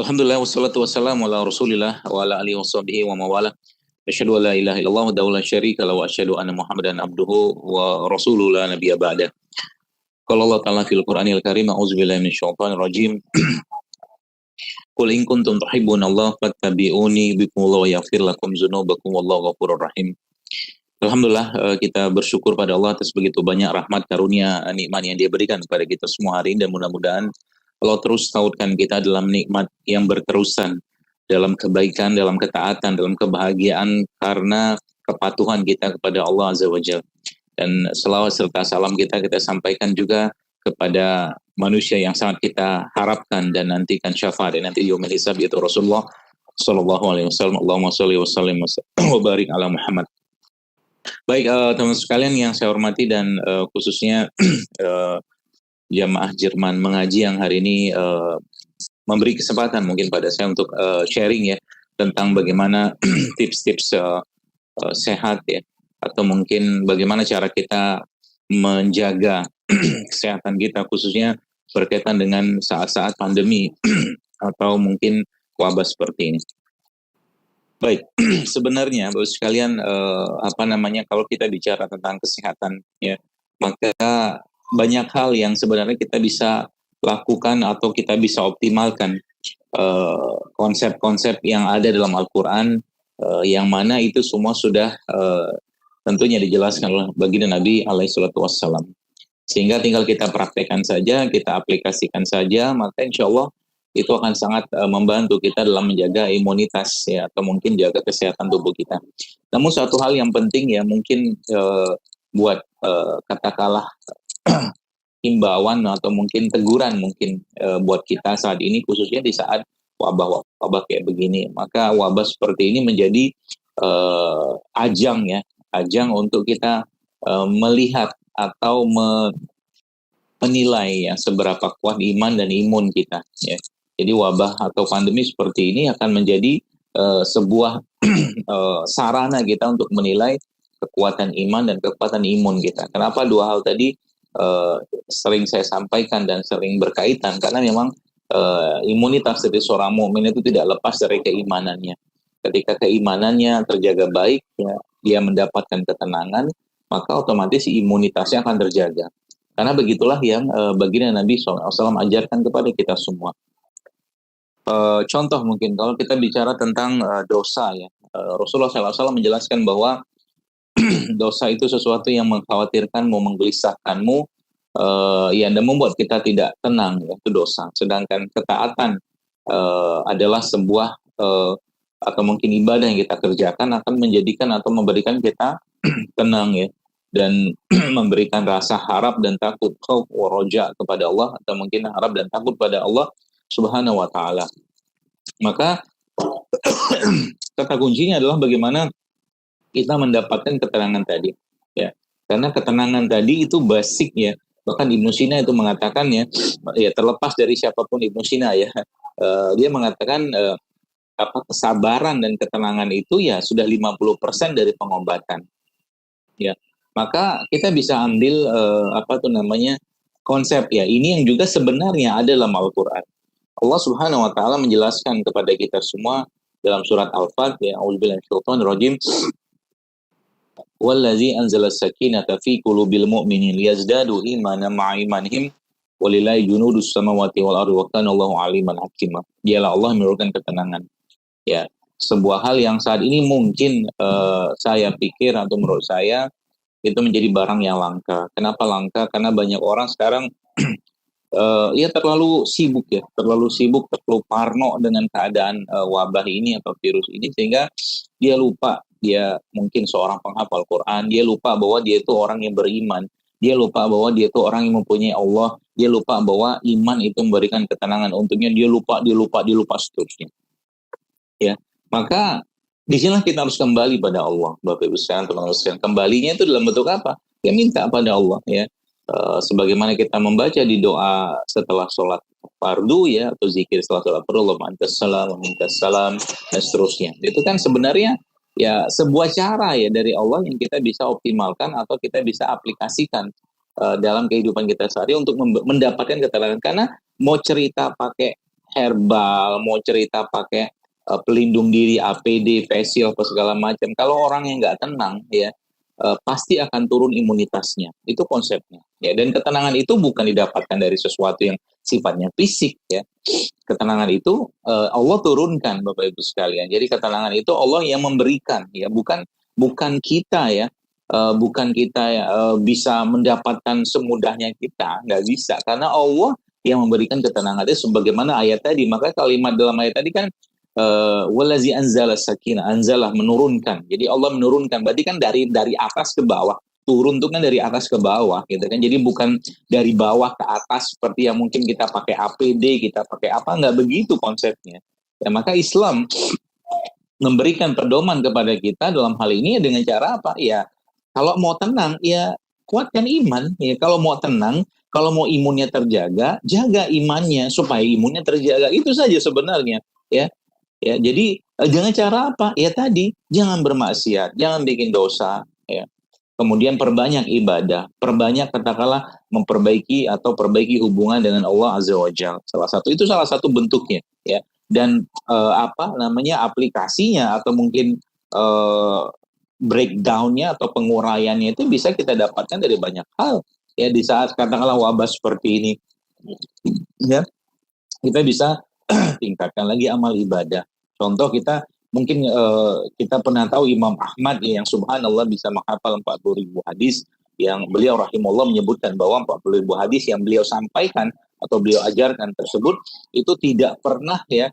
Alhamdulillah wassalatu wassalamu ala Rasulillah wa ala alihi washabihi wa mawala. Asyhadu an la ilaha illallah wa la syarika lahu wa asyhadu anna Muhammadan abduhu wa rasuluhu la nabiyya ba'da. Qala Allah ta'ala fil Qur'anil Karim, a'udzubillahi minasyaitonir rajim. Qul in kuntum tuhibbunallaha fattabi'uni yuhibbukumullahu wa yaghfir lakum dzunubakum wallahu ghafurur rahim. Alhamdulillah, kita bersyukur pada Allah atas begitu banyak rahmat karunia nikmat yang Dia berikan kepada kita semua hari ini, dan mudah-mudahan Allah terus tautkan kita dalam nikmat yang berterusan, dalam kebaikan, dalam ketaatan, dalam kebahagiaan karena kepatuhan kita kepada Allah Azza wa Jalla. Dan selawat serta salam kita sampaikan juga kepada manusia yang sangat kita harapkan dan nantikan syafaat dan nanti yaumil hisab, yaitu Rasulullah sallallahu alaihi wasallam. Allahumma shalli wa sallim wa barik ala Muhammad. Baik, teman-teman sekalian yang saya hormati dan khususnya jamaah Jerman mengaji yang hari ini memberi kesempatan mungkin pada saya untuk sharing ya tentang bagaimana tips-tips sehat ya, atau mungkin bagaimana cara kita menjaga kesehatan kita khususnya berkaitan dengan saat-saat pandemi atau mungkin wabah seperti ini. Baik, sebenarnya Bapak sekalian kalau kita bicara tentang kesehatan ya, maka banyak hal yang sebenarnya kita bisa lakukan atau kita bisa optimalkan konsep-konsep yang ada dalam Al-Quran, yang mana itu semua sudah tentunya dijelaskan oleh baginda Nabi alaihissalatu wassalam. Sehingga tinggal kita praktekkan saja, kita aplikasikan saja, maka insya Allah itu akan sangat membantu kita dalam menjaga imunitas ya, atau mungkin jaga kesehatan tubuh kita. Namun satu hal yang penting ya, mungkin buat katakanlah himbauan atau mungkin teguran mungkin buat kita saat ini, khususnya di saat wabah kayak begini. Maka wabah seperti ini menjadi ajang untuk kita melihat atau menilai ya seberapa kuat iman dan imun kita ya. Jadi wabah atau pandemi seperti ini akan menjadi sebuah sarana kita untuk menilai kekuatan iman dan kekuatan imun kita. Kenapa dua hal tadi sering saya sampaikan dan sering berkaitan? Karena memang imunitas dari seorang mukmin itu tidak lepas dari keimanannya. Ketika keimanannya terjaga baik, ya, dia mendapatkan ketenangan, maka otomatis imunitasnya akan terjaga. Karena begitulah yang baginda Nabi SAW ajarkan kepada kita semua. Contoh mungkin kalau kita bicara tentang dosa ya, Rasulullah SAW menjelaskan bahwa dosa itu sesuatu yang mengkhawatirkanmu, menggelisahkanmu, dan membuat kita tidak tenang, ya, itu dosa. Sedangkan ketaatan adalah sebuah atau mungkin ibadah yang kita kerjakan akan menjadikan atau memberikan kita tenang ya, dan memberikan rasa harap dan takut, khauf wa roja kepada Allah, atau mungkin harap dan takut pada Allah Subhanahu wa taala. Maka kata kuncinya adalah bagaimana kita mendapatkan ketenangan tadi ya. Karena ketenangan tadi itu basic ya. Bahkan Ibnu Sina itu mengatakan ya terlepas dari siapapun Ibnu Sina ya, dia mengatakan kesabaran dan ketenangan itu ya sudah 50% dari pengobatan. Ya. Maka kita bisa ambil konsep ya. Ini yang juga sebenarnya ada dalam Al-Qur'an. Allah Subhanahu wa taala menjelaskan kepada kita semua dalam surat Al-Fat ya, a'udzubillahi minasyaitonir rajim. Wallazi anzala as-sakinata fi qulubil mu'minin liyazdadu imanan ma'a imanihim walillahi junudus samawati wal ardi wa kana Allahu aliman hakima. Dialah Allah memberikan ketenangan. Ya, sebuah hal yang saat ini mungkin saya pikir atau menurut saya itu menjadi barang yang langka. Kenapa langka? Karena banyak orang sekarang terlalu sibuk, terlalu parno dengan keadaan wabah ini atau virus ini, sehingga dia lupa dia mungkin seorang penghafal Quran, dia lupa bahwa dia itu orang yang beriman, dia lupa bahwa dia itu orang yang mempunyai Allah, dia lupa bahwa iman itu memberikan ketenangan untuknya, dia lupa seterusnya. Ya, maka di sinilah kita harus kembali pada Allah, Bapak Ibu sekalian, teman-teman sekalian. Kembalinya itu dalam bentuk apa? Ya minta pada Allah ya. Sebagaimana kita membaca di doa setelah sholat fardu ya, atau zikir setelah sholat fardu, Allahumma antas salam, mintas salam, dan seterusnya. Itu kan sebenarnya ya sebuah cara ya dari Allah yang kita bisa optimalkan atau kita bisa aplikasikan dalam kehidupan kita sehari untuk mendapatkan ketenangan. Karena mau cerita pakai herbal, mau cerita pakai pelindung diri, APD, facial, apa segala macam. Kalau orang yang nggak tenang, ya pasti akan turun imunitasnya. Itu konsepnya. Ya, dan ketenangan itu bukan didapatkan dari sesuatu yang sifatnya fisik, ya. Ketenangan itu Allah turunkan, Bapak Ibu sekalian. Jadi ketenangan itu Allah yang memberikan, ya, bukan kita, ya. Bukan kita bisa mendapatkan semudahnya kita, nggak bisa, karena Allah yang memberikan ketenangan itu sebagaimana ayat tadi. Maka kalimat dalam ayat tadi kan walazi anzala sakinah, anzalah menurunkan. Jadi Allah menurunkan, berarti kan dari atas ke bawah. Turun itu kan dari atas ke bawah gitu kan. Jadi bukan dari bawah ke atas seperti yang mungkin kita pakai APD, kita pakai apa, nggak begitu konsepnya. Ya, maka Islam memberikan pedoman kepada kita dalam hal ini dengan cara apa? Ya, kalau mau tenang, ya kuatkan iman. Ya, kalau mau tenang, kalau mau imunnya terjaga, jaga imannya supaya imunnya terjaga. Itu saja sebenarnya. Ya, ya. Jadi dengan cara apa? Ya tadi, jangan bermaksiat, jangan bikin dosa. Ya. Kemudian perbanyak ibadah, perbanyak katakanlah memperbaiki atau perbaiki hubungan dengan Allah Azza wa Jalla. Salah satu bentuknya. Ya. Dan apa namanya aplikasinya atau mungkin breakdownnya atau penguraiannya itu bisa kita dapatkan dari banyak hal, ya. Di saat katakanlah wabah seperti ini, ya, kita bisa tingkatkan lagi amal ibadah. Contoh, kita mungkin kita pernah tahu Imam Ahmad, ya, yang subhanallah bisa menghafal 40.000 hadis, yang beliau rahimahullah menyebutkan bahwa 40.000 hadis yang beliau sampaikan atau beliau ajarkan tersebut itu tidak pernah, ya,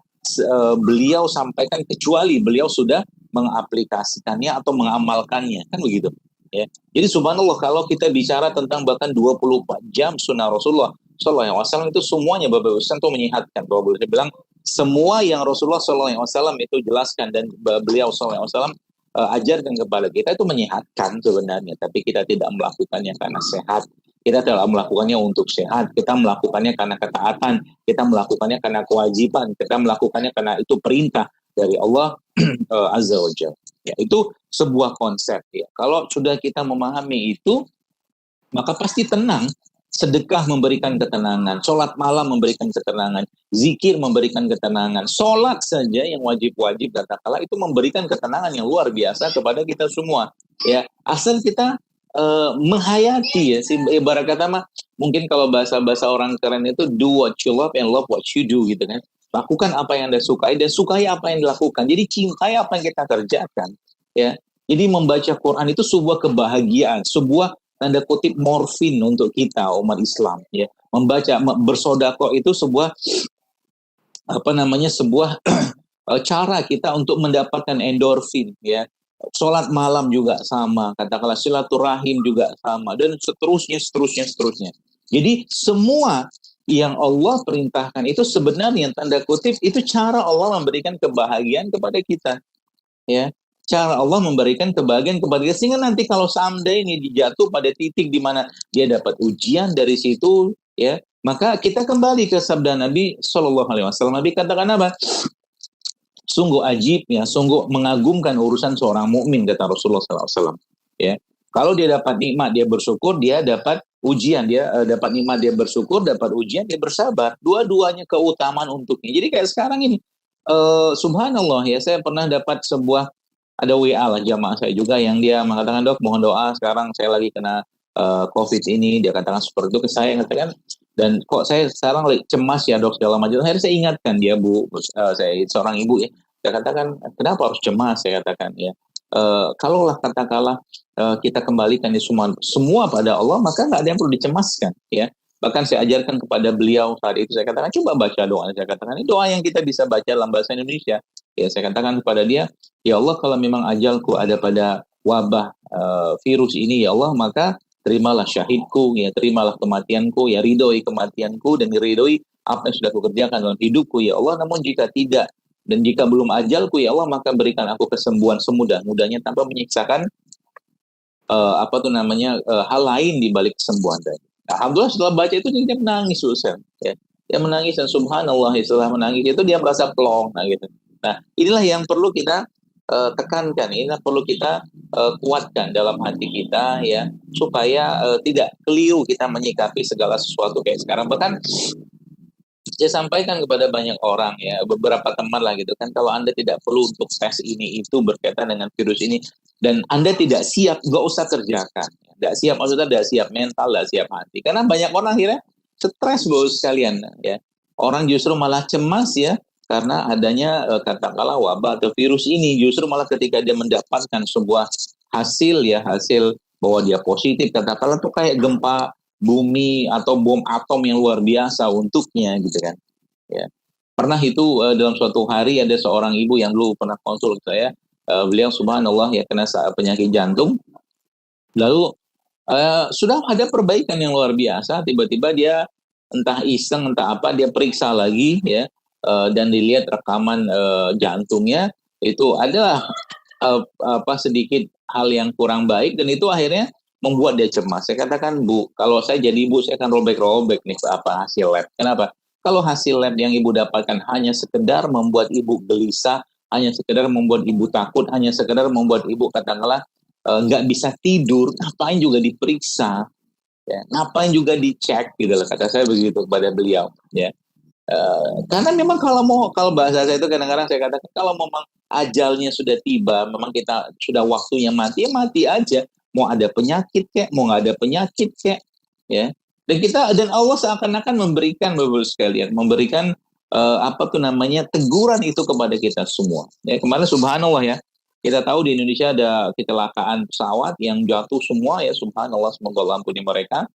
beliau sampaikan kecuali beliau sudah mengaplikasikannya atau mengamalkannya, kan begitu, ya. Jadi subhanallah, kalau kita bicara tentang bahkan 24 jam sunnah Rasulullah Sallallahu Alaihi Wasallam itu semuanya, Bapak Ibu itu menyehatkan. Bahwa boleh bilang semua yang Rasulullah Sallallahu Alaihi Wasallam itu jelaskan dan beliau Sallallahu Alaihi Wasallam ajarkan kepada kita itu menyehatkan sebenarnya, tapi kita tidak melakukannya karena sehat. Kita tidak melakukannya untuk sehat, kita melakukannya karena ketaatan, kita melakukannya karena kewajiban, kita melakukannya karena itu perintah dari Allah Azza wa Jalla. Ya, itu sebuah konsep, ya. Kalau sudah kita memahami itu, maka pasti tenang. Sedekah memberikan ketenangan, sholat malam memberikan ketenangan, zikir memberikan ketenangan, sholat saja yang wajib-wajib katakanlah itu memberikan ketenangan yang luar biasa kepada kita semua. Ya, asal kita menghayati, ya, ibarat kata mah mungkin kalau bahasa orang keren itu do what you love and love what you do, gitu kan. Lakukan apa yang Anda sukai dan sukai apa yang dilakukan. Jadi cintai apa yang kita kerjakan, ya. Jadi membaca Quran itu sebuah kebahagiaan, sebuah tanda kutip morfin untuk kita umat Islam, ya. Membaca, bersodako itu sebuah apa namanya, sebuah cara kita untuk mendapatkan endorfin, ya. Sholat malam juga sama, katakanlah silaturahim juga sama, dan seterusnya. Jadi semua yang Allah perintahkan itu sebenarnya tanda kutip itu cara Allah memberikan kebahagiaan kepada kita, ya. Cara Allah memberikan kebahagiaan kepada kita, sehingga nanti kalau someday ini dijatuh pada titik di mana dia dapat ujian dari situ, ya, maka kita kembali ke sabda Nabi Shallallahu Alaihi Wasallam. Nabi katakan apa? Sungguh ajib, ya, sungguh mengagumkan urusan seorang mukmin, kata Rasulullah SAW. Ya, kalau dia dapat nikmat dia bersyukur, dia dapat ujian, dia dapat nikmat dia bersyukur, dapat ujian dia bersabar. Dua-duanya keutamaan untuknya. Jadi kayak sekarang ini, subhanallah, ya, saya pernah dapat sebuah, ada WA lah jamaah saya juga yang dia mengatakan, dok mohon doa, sekarang saya lagi kena COVID ini. Dia katakan seperti itu ke saya, katakan, dan kok saya sekarang cemas ya dok segala macam. Akhirnya saya ingatkan dia, Bu, saya seorang ibu, ya. Saya katakan, kenapa harus cemas? Saya katakan, ya, kalaulah katakanlah kita kembalikan semua pada Allah, maka nggak ada yang perlu dicemaskan, ya. Bahkan saya ajarkan kepada beliau saat itu, saya katakan coba baca doa. Saya katakan ini doa yang kita bisa baca dalam bahasa Indonesia. Ya, saya katakan kepada dia, ya Allah, kalau memang ajalku ada pada wabah virus ini, ya Allah, maka terimalah syahidku, ya, terimalah kematianku, ya, ridhoi kematianku dan ridhoi apa yang sudah kukerjakan dalam hidupku, ya Allah. Namun jika tidak dan jika belum ajalku, ya Allah, maka berikan aku kesembuhan semudah-mudahnya tanpa menyiksakan hal lain di balik kesembuhan tadi. Alhamdulillah setelah baca itu dia menangis, Ustaz, ya. Dia menangis, dan subhanallah setelah menangis itu dia merasa plong, nah, gitu. Nah, inilah yang perlu kita tekankan, ini perlu kita kuatkan dalam hati kita, ya, supaya tidak keliru kita menyikapi segala sesuatu kayak sekarang. Bahkan saya sampaikan kepada banyak orang ya, beberapa teman lah gitu kan, kalau Anda tidak perlu untuk tes ini itu berkaitan dengan virus ini, dan Anda tidak siap, nggak usah kerjakan. Nggak siap, maksudnya nggak siap mental, nggak siap hati. Karena banyak orang akhirnya stres bos sekalian ya. Orang justru malah cemas ya, karena adanya katakanlah wabah atau virus ini. Justru malah ketika dia mendapatkan sebuah hasil ya, hasil bahwa dia positif, katakanlah tuh kayak gempa bumi atau bom atom yang luar biasa untuknya gitu kan ya. Pernah itu dalam suatu hari ada seorang ibu yang dulu pernah konsul ke saya, beliau subhanallah ya kena penyakit jantung, lalu sudah ada perbaikan yang luar biasa, tiba-tiba dia entah iseng entah apa dia periksa lagi ya, dan dilihat rekaman jantungnya itu adalah apa sedikit hal yang kurang baik, dan itu akhirnya membuat dia cemas. Saya katakan, Bu, kalau saya jadi ibu saya akan robek-robek nih apa hasil lab. Kenapa? Kalau hasil lab yang ibu dapatkan hanya sekedar membuat ibu gelisah, hanya sekedar membuat ibu takut, hanya sekedar membuat ibu katakanlah nggak bisa tidur, ngapain juga diperiksa, ya, ngapain juga dicek gitu loh, kata saya begitu kepada beliau, ya. Karena memang kalau bahasa saya itu kadang-kadang saya katakan kalau memang ajalnya sudah tiba, memang kita sudah waktunya mati, ya mati aja. Mau ada penyakit kek, mau nggak ada penyakit kek, ya. Dan Allah seakan-akan memberikan Bapak sekalian, memberikan apa tuh namanya teguran itu kepada kita semua. Ya kemarin subhanallah ya, kita tahu di Indonesia ada kecelakaan pesawat yang jatuh semua ya, subhanallah, semoga Allah ampuni mereka,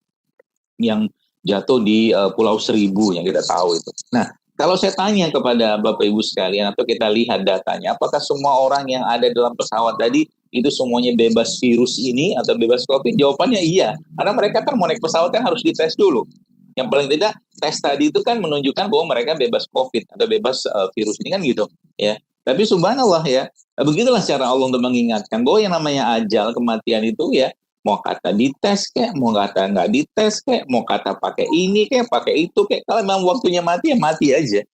yang jatuh di Pulau Seribu yang kita tahu itu. Nah, kalau saya tanya kepada Bapak Ibu sekalian atau kita lihat datanya, apakah semua orang yang ada dalam pesawat tadi itu semuanya bebas virus ini atau bebas COVID? Jawabannya iya, karena mereka kan mau naik pesawat kan harus dites dulu. Yang paling tidak tes tadi itu kan menunjukkan bahwa mereka bebas COVID atau bebas virus ini kan gitu, ya. Tapi subhanallah ya, begitulah cara Allah untuk mengingatkan bahwa yang namanya ajal, kematian itu ya, mau kata dites kek, mau kata nggak dites kek, mau kata pakai ini kek, pakai itu kek, kalau memang waktunya mati ya mati aja,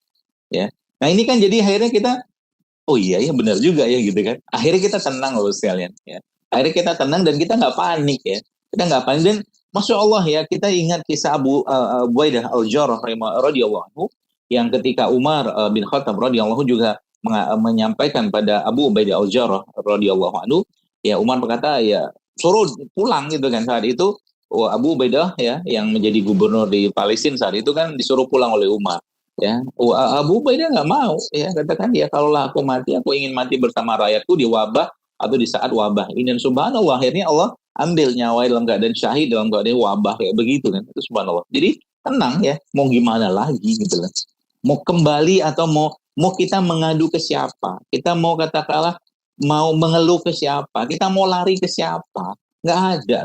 ya. Nah ini kan jadi akhirnya kita, oh iya ya benar juga ya gitu kan. Akhirnya kita tenang loh sekalian, ya. Akhirnya kita tenang dan kita nggak panik ya, kita nggak panik. Dan masya Allah ya, kita ingat kisah Abu Ubaidah al-Jarrah radhiyallahu anhu, yang ketika Umar bin Khattab radhiyallahu juga menyampaikan pada Abu Ubaidah al-Jarrah radhiyallahu anhu, ya Umar berkata ya suruh pulang gitu kan. Saat itu Abu Ubaidah ya yang menjadi gubernur di Palestina saat itu kan disuruh pulang oleh Umar ya. Abu Ubaidah nggak mau ya, katakan ya kalau aku mati aku ingin mati bersama rakyatku di wabah atau di saat wabah ini. Dan subhanallah akhirnya Allah ambil nyawa dalam keadaan syahid, dalam keadaan wabah kayak begitu kan. Itu subhanallah. Jadi tenang ya, mau gimana lagi gitu loh. Mau kembali atau mau kita mengadu ke siapa? Kita mau katakanlah mau mengeluh ke siapa? Kita mau lari ke siapa? Nggak ada,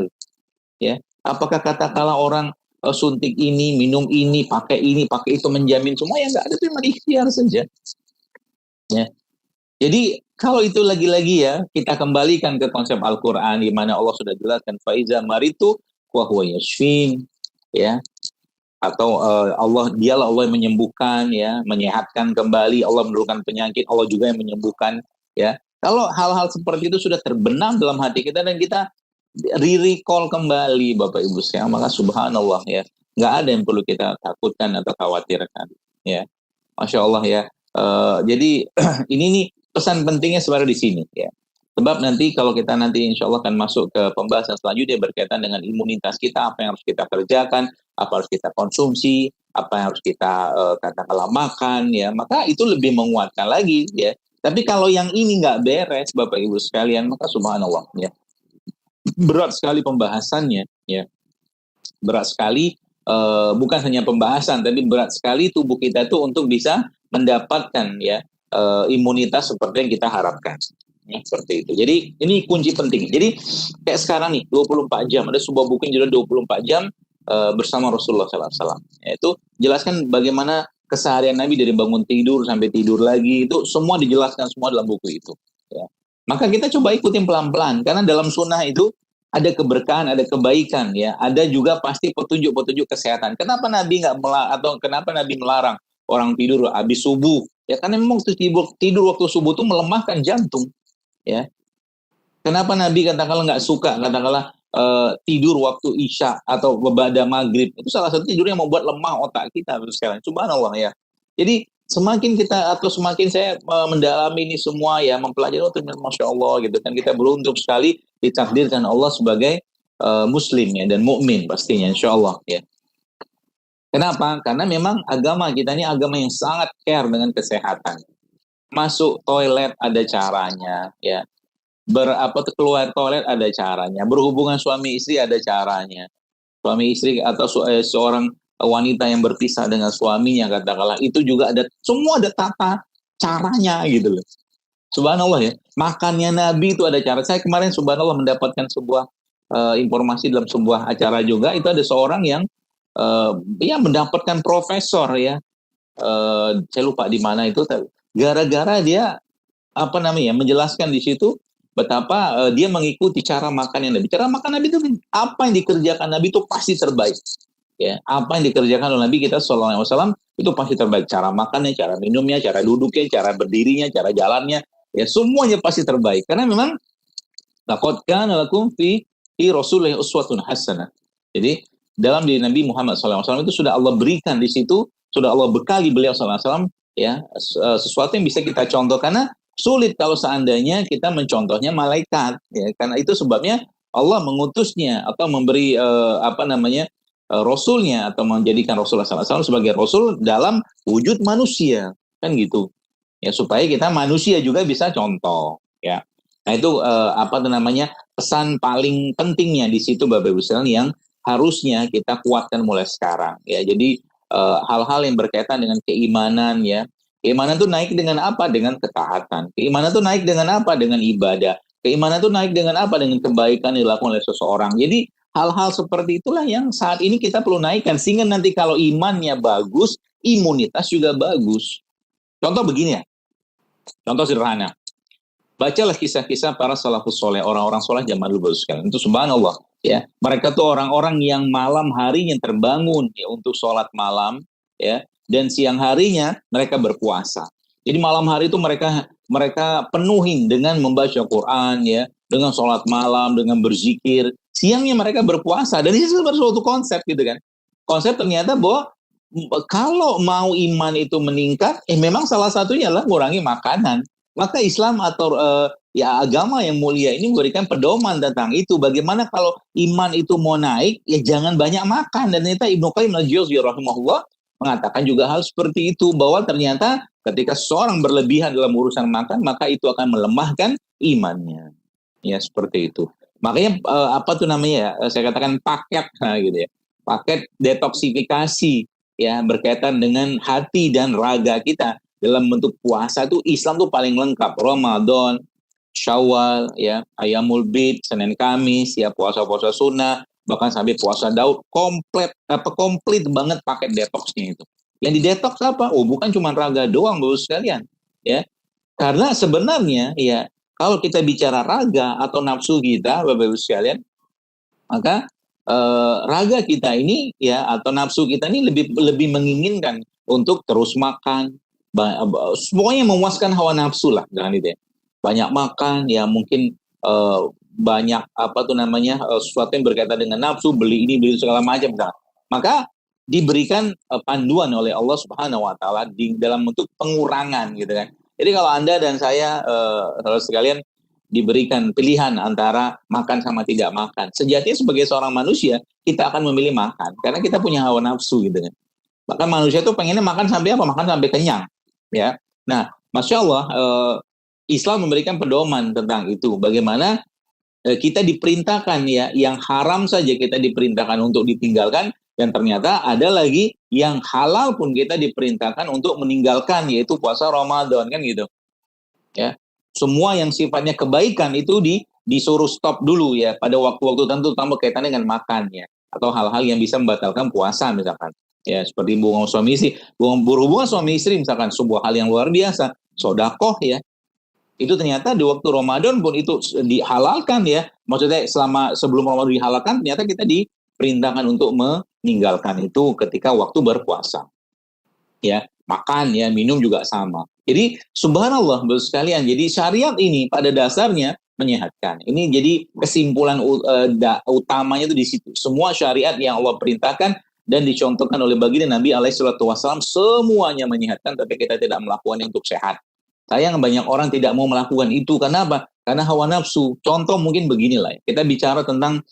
ya. Apakah katakanlah orang suntik ini, minum ini, pakai itu menjamin semua? Ya nggak ada, cuma ikhtiar saja. Ya. Jadi kalau itu lagi-lagi ya, kita kembalikan ke konsep Al-Quran di mana Allah sudah jelaskan faiza maritu wa huwa yashfin, ya. Atau dialah Allah yang menyembuhkan ya, menyehatkan kembali, Allah menurunkan penyakit, Allah juga yang menyembuhkan ya. Kalau hal-hal seperti itu sudah terbenam dalam hati kita dan kita recall kembali Bapak Ibu sekalian, maka subhanallah ya, nggak ada yang perlu kita takutkan atau khawatirkan ya. Masya Allah ya. Jadi ini nih pesan pentingnya sebenarnya di sini ya. Sebab nanti kalau kita nanti insya Allah akan masuk ke pembahasan selanjutnya berkaitan dengan imunitas kita, apa yang harus kita kerjakan, apa harus kita konsumsi, apa yang harus kita katakanlah makan ya, maka itu lebih menguatkan lagi ya. Tapi kalau yang ini nggak beres Bapak Ibu sekalian, maka subhanallah ya, berat sekali pembahasannya ya, berat sekali, bukan hanya pembahasan tapi berat sekali tubuh kita itu untuk bisa mendapatkan ya imunitas seperti yang kita harapkan ya, seperti itu. Jadi ini kunci penting. Jadi kayak sekarang nih 24 jam ada sebuah buku yang judul 24 jam bersama Rasulullah SAW, yaitu jelaskan bagaimana keseharian Nabi dari bangun tidur sampai tidur lagi, itu semua dijelaskan semua dalam buku itu ya. Maka kita coba ikutin pelan-pelan, karena dalam sunnah itu ada keberkahan, ada kebaikan ya, ada juga pasti petunjuk-petunjuk kesehatan. Kenapa Nabi nggak atau kenapa Nabi melarang orang tidur habis subuh? Ya karena memang tidur waktu subuh itu melemahkan jantung ya. Kenapa Nabi katakanlah nggak suka katakanlah tidur waktu isya atau ba'da maghrib, itu salah satu tidur yang membuat lemah otak kita sekarang. Subhanallah ya. Jadi semakin kita atau semakin saya mendalami ini semua ya, mempelajari, oh ternyata Masya Allah gitu kan, kita beruntung sekali ditakdirkan Allah sebagai muslim ya, dan mukmin pastinya insya Allah ya. Kenapa? Karena memang agama kita ini agama yang sangat care dengan kesehatan. Masuk toilet ada caranya ya, keluar toilet ada caranya, berhubungan suami istri ada caranya, suami istri atau seorang wanita yang berpisah dengan suaminya katakanlah, itu juga ada, semua ada tata caranya gitu loh. Subhanallah ya, makannya Nabi itu ada cara. Saya kemarin subhanallah mendapatkan sebuah informasi dalam sebuah acara juga, itu ada seorang yang ya mendapatkan profesor ya, saya lupa di mana itu, gara-gara dia menjelaskan di situ betapa dia mengikuti cara makan Nabi. Cara makan Nabi itu apa yang dikerjakan Nabi itu pasti terbaik. Ya, apa yang dikerjakan oleh Nabi kita Sallallahu Alaihi Wasallam itu pasti terbaik. Cara makannya, cara minumnya, cara duduknya, cara berdirinya, cara jalannya, ya semuanya pasti terbaik. Karena memang laqad kana lakum fi Rasulillah uswatun hasanah. Jadi dalam diri Nabi Muhammad Sallallahu Alaihi Wasallam itu sudah Allah berikan di situ, sudah Allah bekali beliau Sallallahu Alaihi Wasallam ya, sesuatu yang bisa kita contoh. Karena sulit kalau seandainya kita mencontohnya malaikat ya, karena itu sebabnya Allah mengutusnya atau memberi rasulnya atau menjadikan Rasulullah SAW sebagai rasul dalam wujud manusia kan gitu ya, supaya kita manusia juga bisa contoh ya. Nah itu pesan paling pentingnya di situ Bapak Ibu sekalian yang harusnya kita kuatkan mulai sekarang ya. Jadi hal-hal yang berkaitan dengan keimanan ya. Keimanan itu naik dengan apa? Dengan ketaatan. Keimanan itu naik dengan apa? Dengan ibadah. Keimanan itu naik dengan apa? Dengan kebaikan yang dilakukan oleh seseorang. Jadi hal-hal seperti itulah yang saat ini kita perlu naikkan. Sehingga nanti kalau imannya bagus, imunitas juga bagus. Contoh begini ya. Contoh sederhana. Bacalah kisah-kisah para salafus soleh, orang-orang soleh zaman dulu sekalian. Itu subhanallah ya. Mereka tuh orang-orang yang malam harinya terbangun ya untuk sholat malam ya. Dan siang harinya mereka berpuasa. Jadi malam hari itu mereka penuhin dengan membaca Quran ya, dengan sholat malam, dengan berzikir. Siangnya mereka berpuasa. Dan ini sebenarnya suatu konsep gitu kan. Konsep ternyata bahwa kalau mau iman itu meningkat, memang salah satunya adalah mengurangi makanan. Maka Islam atau agama yang mulia ini memberikan pedoman tentang itu. Bagaimana kalau iman itu mau naik, ya jangan banyak makan. Dan ternyata Ibnu Qayyim al-Jauziyah rahimahullah mengatakan juga hal seperti itu, bahwa ternyata ketika seorang berlebihan dalam urusan makan, maka itu akan melemahkan imannya. Ya seperti itu. Makanya saya katakan paket gitu ya. Paket detoksifikasi ya berkaitan dengan hati dan raga kita dalam bentuk puasa itu Islam tuh paling lengkap. Ramadan, Syawal ya, Ayamul Bid, Senin Kamis ya, puasa-puasa sunnah, bahkan sampai puasa Daud, komplit banget paket detoksnya itu. Yang didetoks apa? Oh, bukan cuma raga doang Bapak sekalian, ya. Karena sebenarnya ya, kalau kita bicara raga atau nafsu kita Bapak Ibu sekalian, maka raga kita ini ya atau nafsu kita ini lebih menginginkan untuk terus makan, pokoknya memuaskan hawa nafsu lah, jangan itu ya. Banyak makan ya, mungkin banyak sesuatu yang berkaitan dengan nafsu, beli ini beli segala macam. Maka diberikan panduan oleh Allah Subhanahu wa taala dalam bentuk pengurangan gitu kan. Jadi kalau Anda dan saya saudara sekalian diberikan pilihan antara makan sama tidak makan, sejatinya sebagai seorang manusia kita akan memilih makan karena kita punya hawa nafsu gitu kan. Maka manusia tuh pengennya makan sampai apa? Makan sampai kenyang ya. Nah, Masya Allah Islam memberikan pedoman tentang itu. Bagaimana kita diperintahkan ya, yang haram saja kita diperintahkan untuk ditinggalkan, dan ternyata ada lagi yang halal pun kita diperintahkan untuk meninggalkan, yaitu puasa Ramadan kan gitu. Ya. Semua yang sifatnya kebaikan itu disuruh stop dulu ya pada waktu-waktu tertentu, terutama kaitannya dengan makan ya, atau hal-hal yang bisa membatalkan puasa misalkan. Ya, seperti berhubungan suami istri misalkan, sebuah hal yang luar biasa, sedekah ya. Itu ternyata di waktu Ramadan pun itu dihalalkan ya. Maksudnya sebelum Ramadan dihalalkan, ternyata kita diperintahkan untuk meninggalkan itu ketika waktu berpuasa. Ya, makan ya, minum juga sama. Jadi subhanallah Bapak sekalian, jadi syariat ini pada dasarnya menyehatkan. Ini jadi kesimpulan utamanya itu di situ. Semua syariat yang Allah perintahkan dan dicontohkan oleh baginda Nabi Alaihissalam semuanya menyehatkan, tapi kita tidak melakukannya untuk sehat. Sayang banyak orang tidak mau melakukan itu. Karena apa? Karena hawa nafsu. Contoh mungkin beginilah. Kita bicara tentang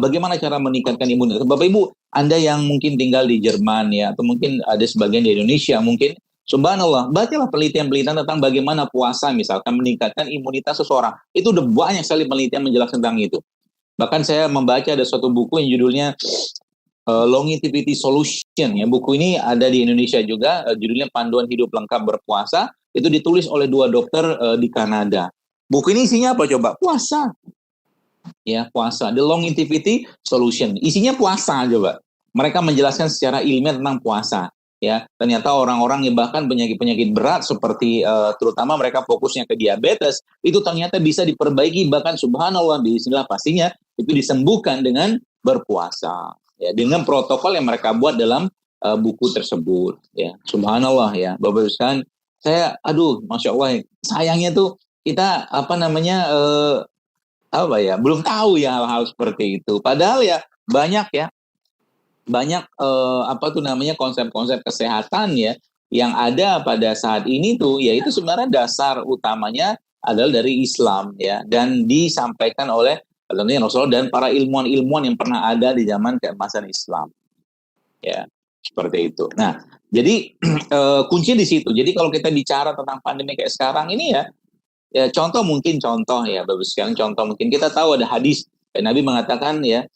bagaimana cara meningkatkan imunitas. Bapak Ibu, Anda yang mungkin tinggal di Jerman ya, atau mungkin ada sebagian di Indonesia mungkin, subhanallah, bacalah penelitian-penelitian tentang bagaimana puasa misalkan meningkatkan imunitas seseorang. Itu udah banyak sekali penelitian menjelaskan tentang itu. Bahkan saya membaca ada suatu buku yang judulnya Longevity Solution. Ya, buku ini ada di Indonesia juga, judulnya Panduan Hidup Lengkap Berpuasa. Itu ditulis oleh 2 dokter di Kanada. Buku ini isinya apa coba? Puasa. Ya, puasa. The Longevity Solution. Isinya puasa coba. Mereka menjelaskan secara ilmiah tentang puasa. Ya, ternyata orang-orang yang bahkan penyakit-penyakit berat seperti terutama mereka fokusnya ke diabetes, itu ternyata bisa diperbaiki, bahkan subhanallah bismillah pastinya itu disembuhkan dengan berpuasa. Ya, dengan protokol yang mereka buat dalam buku tersebut. Ya, subhanallah ya, Bapak Ibu sekalian. Saya, masya Allah, sayangnya tuh kita belum tahu ya hal-hal seperti itu. Padahal ya banyak konsep-konsep kesehatan ya yang ada pada saat ini tuh, yaitu sebenarnya dasar utamanya adalah dari Islam ya, dan disampaikan oleh Rasulullah dan para ilmuwan-ilmuwan yang pernah ada di zaman keemasan Islam. Ya, seperti itu. Nah, jadi kuncinya di situ. Jadi kalau kita bicara tentang pandemi kayak sekarang ini ya contoh ya, Bapak sekalian, contoh mungkin kita tahu ada hadis Nabi mengatakan ya,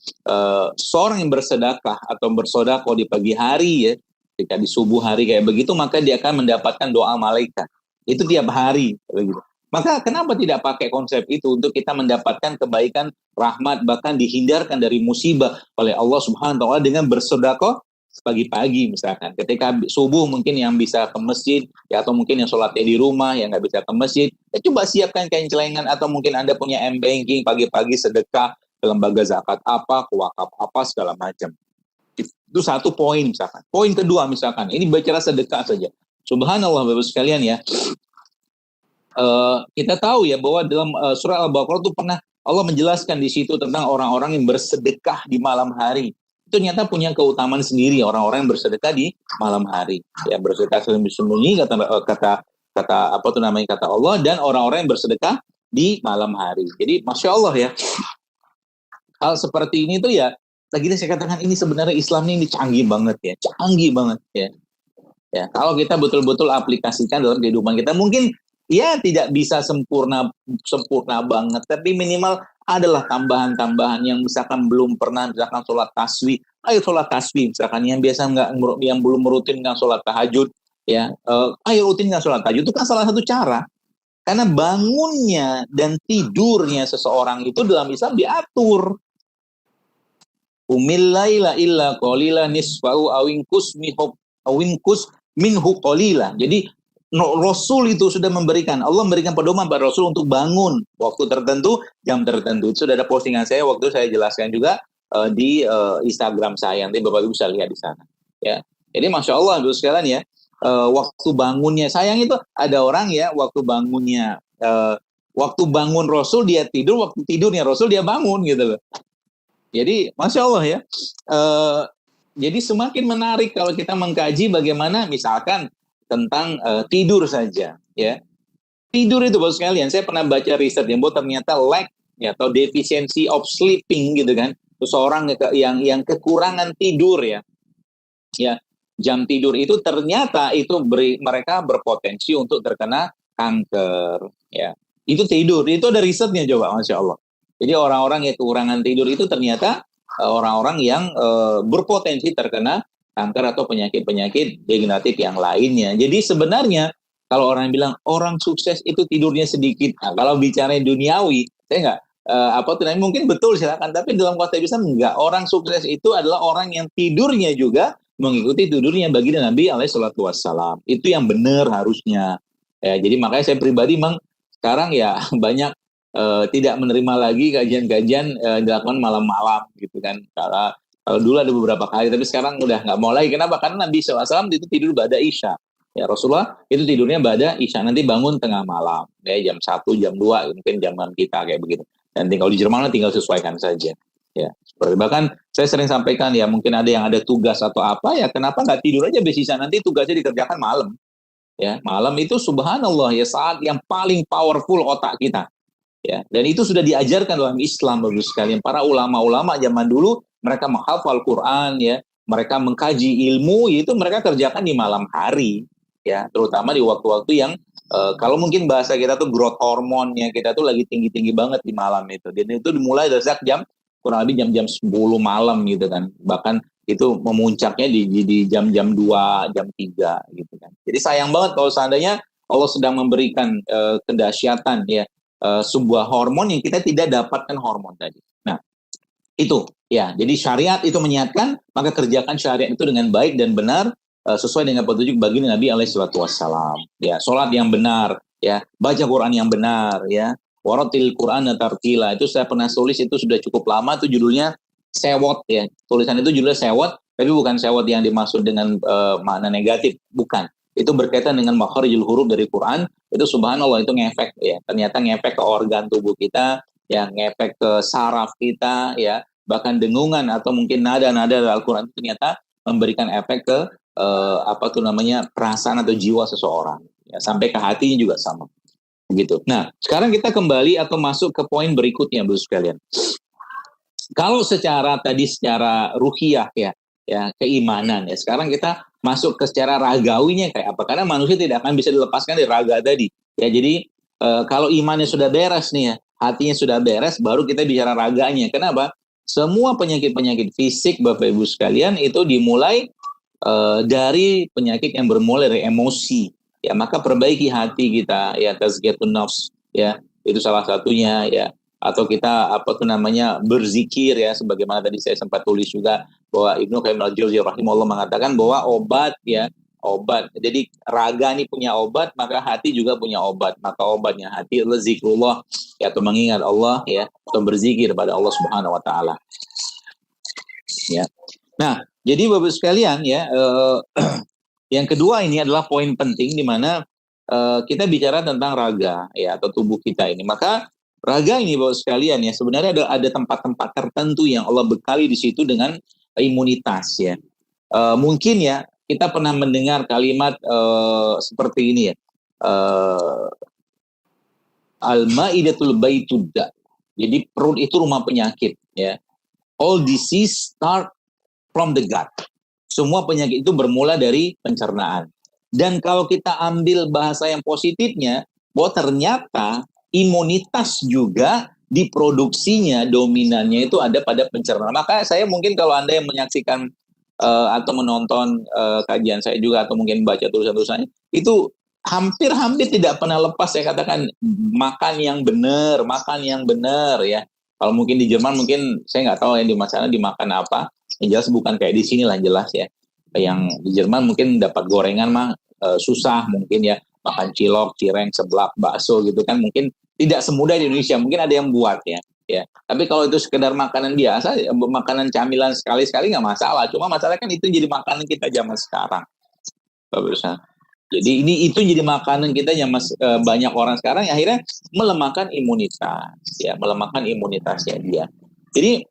seorang yang bersedekah atau bersedekah di pagi hari ya, ketika di subuh hari kayak begitu, maka dia akan mendapatkan doa malaikat. Itu tiap hari begitu. Maka kenapa tidak pakai konsep itu untuk kita mendapatkan kebaikan, rahmat, bahkan dihindarkan dari musibah oleh Allah Subhanahu wa taala dengan bersedekah pagi-pagi misalkan. Ketika subuh mungkin yang bisa ke masjid ya, atau mungkin yang sholatnya di rumah yang nggak bisa ke masjid, ya coba siapkan kain celengan, atau mungkin Anda punya m-banking, pagi-pagi sedekah ke lembaga zakat apa, ke wakaf apa, segala macam. Itu satu poin misalkan. Poin kedua misalkan, ini bicara sedekah saja. Subhanallah Bapak sekalian ya, kita tahu ya bahwa dalam surah Al-Baqarah itu pernah Allah menjelaskan di situ tentang orang-orang yang bersedekah di malam hari. Itu ternyata punya keutamaan sendiri, orang-orang yang bersedekah di malam hari. Ya, bersedekah sembunyi kata Allah, dan orang-orang yang bersedekah di malam hari. Jadi masya Allah ya, hal seperti ini tuh ya, lagi saya katakan ini sebenarnya Islam ini canggih banget ya, canggih banget ya. Ya, kalau kita betul-betul aplikasikan dalam kehidupan kita, mungkin ya tidak bisa sempurna banget, tapi minimal adalah tambahan-tambahan yang misalkan belum pernah, misalkan sholat tasbih, ayo sholat tasbih, misalkan yang biasa yang belum rutin nggak sholat tahajud, ya, ayo rutin nggak sholat tahajud, itu kan salah satu cara. Karena bangunnya dan tidurnya seseorang itu dalam Islam diatur. Umil laila illa qalila nisfahu awinkus minhu qalila. Jadi Rasul itu sudah Allah memberikan pedoman pada Rasul untuk bangun waktu tertentu, jam tertentu. Itu sudah ada postingan saya waktu saya jelaskan juga di Instagram saya. Nanti Bapak Ibu bisa lihat di sana. Ya, jadi masya Allah Bapak sekalian ya, waktu bangunnya, sayang itu ada orang ya waktu bangun Rasul dia tidur, waktu tidurnya Rasul dia bangun gitu loh. Jadi masya Allah ya. Jadi semakin menarik kalau kita mengkaji bagaimana misalkan tentang tidur saja ya. Tidur itu Bapak sekalian, saya pernah baca riset yang bahwa ternyata lack ya, atau deficiency of sleeping gitu kan, seseorang yang kekurangan tidur ya. Ya, jam tidur itu ternyata itu mereka berpotensi untuk terkena kanker ya. Itu tidur, itu ada risetnya coba, masya Allah. Jadi orang-orang yang kekurangan tidur itu ternyata orang-orang yang berpotensi terkena kanker atau penyakit-penyakit degeneratif yang lainnya. Jadi sebenarnya kalau orang bilang orang sukses itu tidurnya sedikit, nah, kalau bicara duniawi, saya nggak mungkin betul silakan, tapi dalam konteks Islam enggak. Orang sukses itu adalah orang yang tidurnya juga mengikuti tidurnya baginda Nabi Alaihissalam. Itu yang benar harusnya. Ya, jadi makanya saya pribadi memang sekarang ya banyak tidak menerima lagi kajian-kajian dilakukan malam-malam gitu kan. Kalau dulu ada beberapa kali, tapi sekarang udah nggak mau lagi. Kenapa? Karena Nabi SAW itu tidur ba'da Isya. Ya, Rasulullah itu tidurnya ba'da isya, nanti bangun tengah malam, ya jam 1, jam 2, mungkin jam kita kayak begitu. Dan tinggal di Jerman tinggal sesuaikan saja. Ya, seperti bahkan saya sering sampaikan ya, mungkin ada yang ada tugas atau apa ya, kenapa nggak tidur aja besisa, nanti tugasnya dikerjakan malam. Ya, malam itu subhanallah ya saat yang paling powerful otak kita. Ya, dan itu sudah diajarkan dalam Islam Bapak sekalian. Para ulama-ulama zaman dulu mereka menghafal Quran ya, mereka mengkaji ilmu itu mereka kerjakan di malam hari ya, terutama di waktu-waktu yang kalau mungkin bahasa kita tuh growth hormonnya kita tuh lagi tinggi-tinggi banget di malam itu. Dan itu dimulai dari jam kurang lebih jam-jam 10 malam gitu kan. Bahkan itu memuncaknya di jam-jam 2, jam 3 gitu kan. Jadi sayang banget kalau seandainya Allah sedang memberikan kedahsyatan ya, sebuah hormon yang kita tidak dapatkan hormon tadi. Nah, itu ya. Jadi syariat itu menyiapkan, maka kerjakan syariat itu dengan baik dan benar sesuai dengan petunjuk baginda Nabi alaihi salatu wassalam. Ya, salat yang benar, ya, baca Quran yang benar, ya. Waratil Quran tartila. Itu saya pernah tulis, itu sudah cukup lama, itu judulnya sewot ya. Tulisan itu judulnya sewot, tapi bukan sewot yang dimaksud dengan makna negatif, bukan. Itu berkaitan dengan makharijul huruf dari Quran, itu subhanallah itu ngefek ya. Ternyata ngefek ke organ tubuh kita, ya ngefek ke saraf kita ya, bahkan dengungan atau mungkin nada-nada dari Al-Quran itu ternyata memberikan efek ke perasaan atau jiwa seseorang ya, sampai ke hatinya juga sama begitu. Nah, sekarang kita kembali atau masuk ke poin berikutnya Bapak sekalian. Kalau secara ruhiyah ya keimanan ya. Sekarang kita masuk ke secara ragawinya kayak apa? Karena manusia tidak akan bisa dilepaskan dari raga tadi. Ya, jadi kalau imannya sudah beres nih ya, hatinya sudah beres, baru kita bicara raganya. Kenapa? Semua penyakit-penyakit fisik Bapak Ibu sekalian itu dimulai dari penyakit yang bermula dari emosi. Ya, maka perbaiki hati kita ya, tazkiyatun nafs ya. Itu salah satunya ya. Atau kita berzikir ya, sebagaimana tadi saya sempat tulis juga bahwa Ibnu Qayyim al-Jauziyah rahimahullah mengatakan bahwa obat. Jadi raga ini punya obat, maka hati juga punya obat. Maka obatnya hati adalah zikrullah ya, atau mengingat Allah ya, atau berzikir pada Allah Subhanahu wa taala. Ya. Nah, jadi Bapak sekalian ya, yang kedua ini adalah poin penting di mana kita bicara tentang raga ya, atau tubuh kita ini. Maka raga ini Bapak sekalian ya, sebenarnya ada tempat-tempat tertentu yang Allah bekali di situ dengan imunitas ya. Mungkin ya kita pernah mendengar kalimat seperti ini ya. Al-Maidatul Baitudda. Jadi perut itu rumah penyakit ya. All disease start from the gut. Semua penyakit itu bermula dari pencernaan. Dan kalau kita ambil bahasa yang positifnya, bahwa ternyata imunitas juga diproduksinya, dominannya itu ada pada pencernaan. Maka saya mungkin kalau Anda yang menyaksikan atau menonton kajian saya juga, atau mungkin baca tulisan-tulisannya, itu hampir tidak pernah lepas saya katakan makan yang benar ya. Kalau mungkin di Jerman mungkin saya nggak tahu yang di sana dimakan apa. Yang jelas bukan kayak di sini lah jelas ya. Yang di Jerman mungkin dapat gorengan mah susah mungkin ya, makan cilok, cireng, seblak, bakso gitu kan mungkin tidak semudah di Indonesia. Mungkin ada yang buat ya. Tapi kalau itu sekedar makanan biasa, makanan camilan sekali-sekali nggak masalah. Cuma masalahnya kan itu jadi makanan kita zaman sekarang. Bapak. Jadi itu jadi makanan kita yang banyak orang sekarang yang akhirnya melemahkan imunitasnya dia. Jadi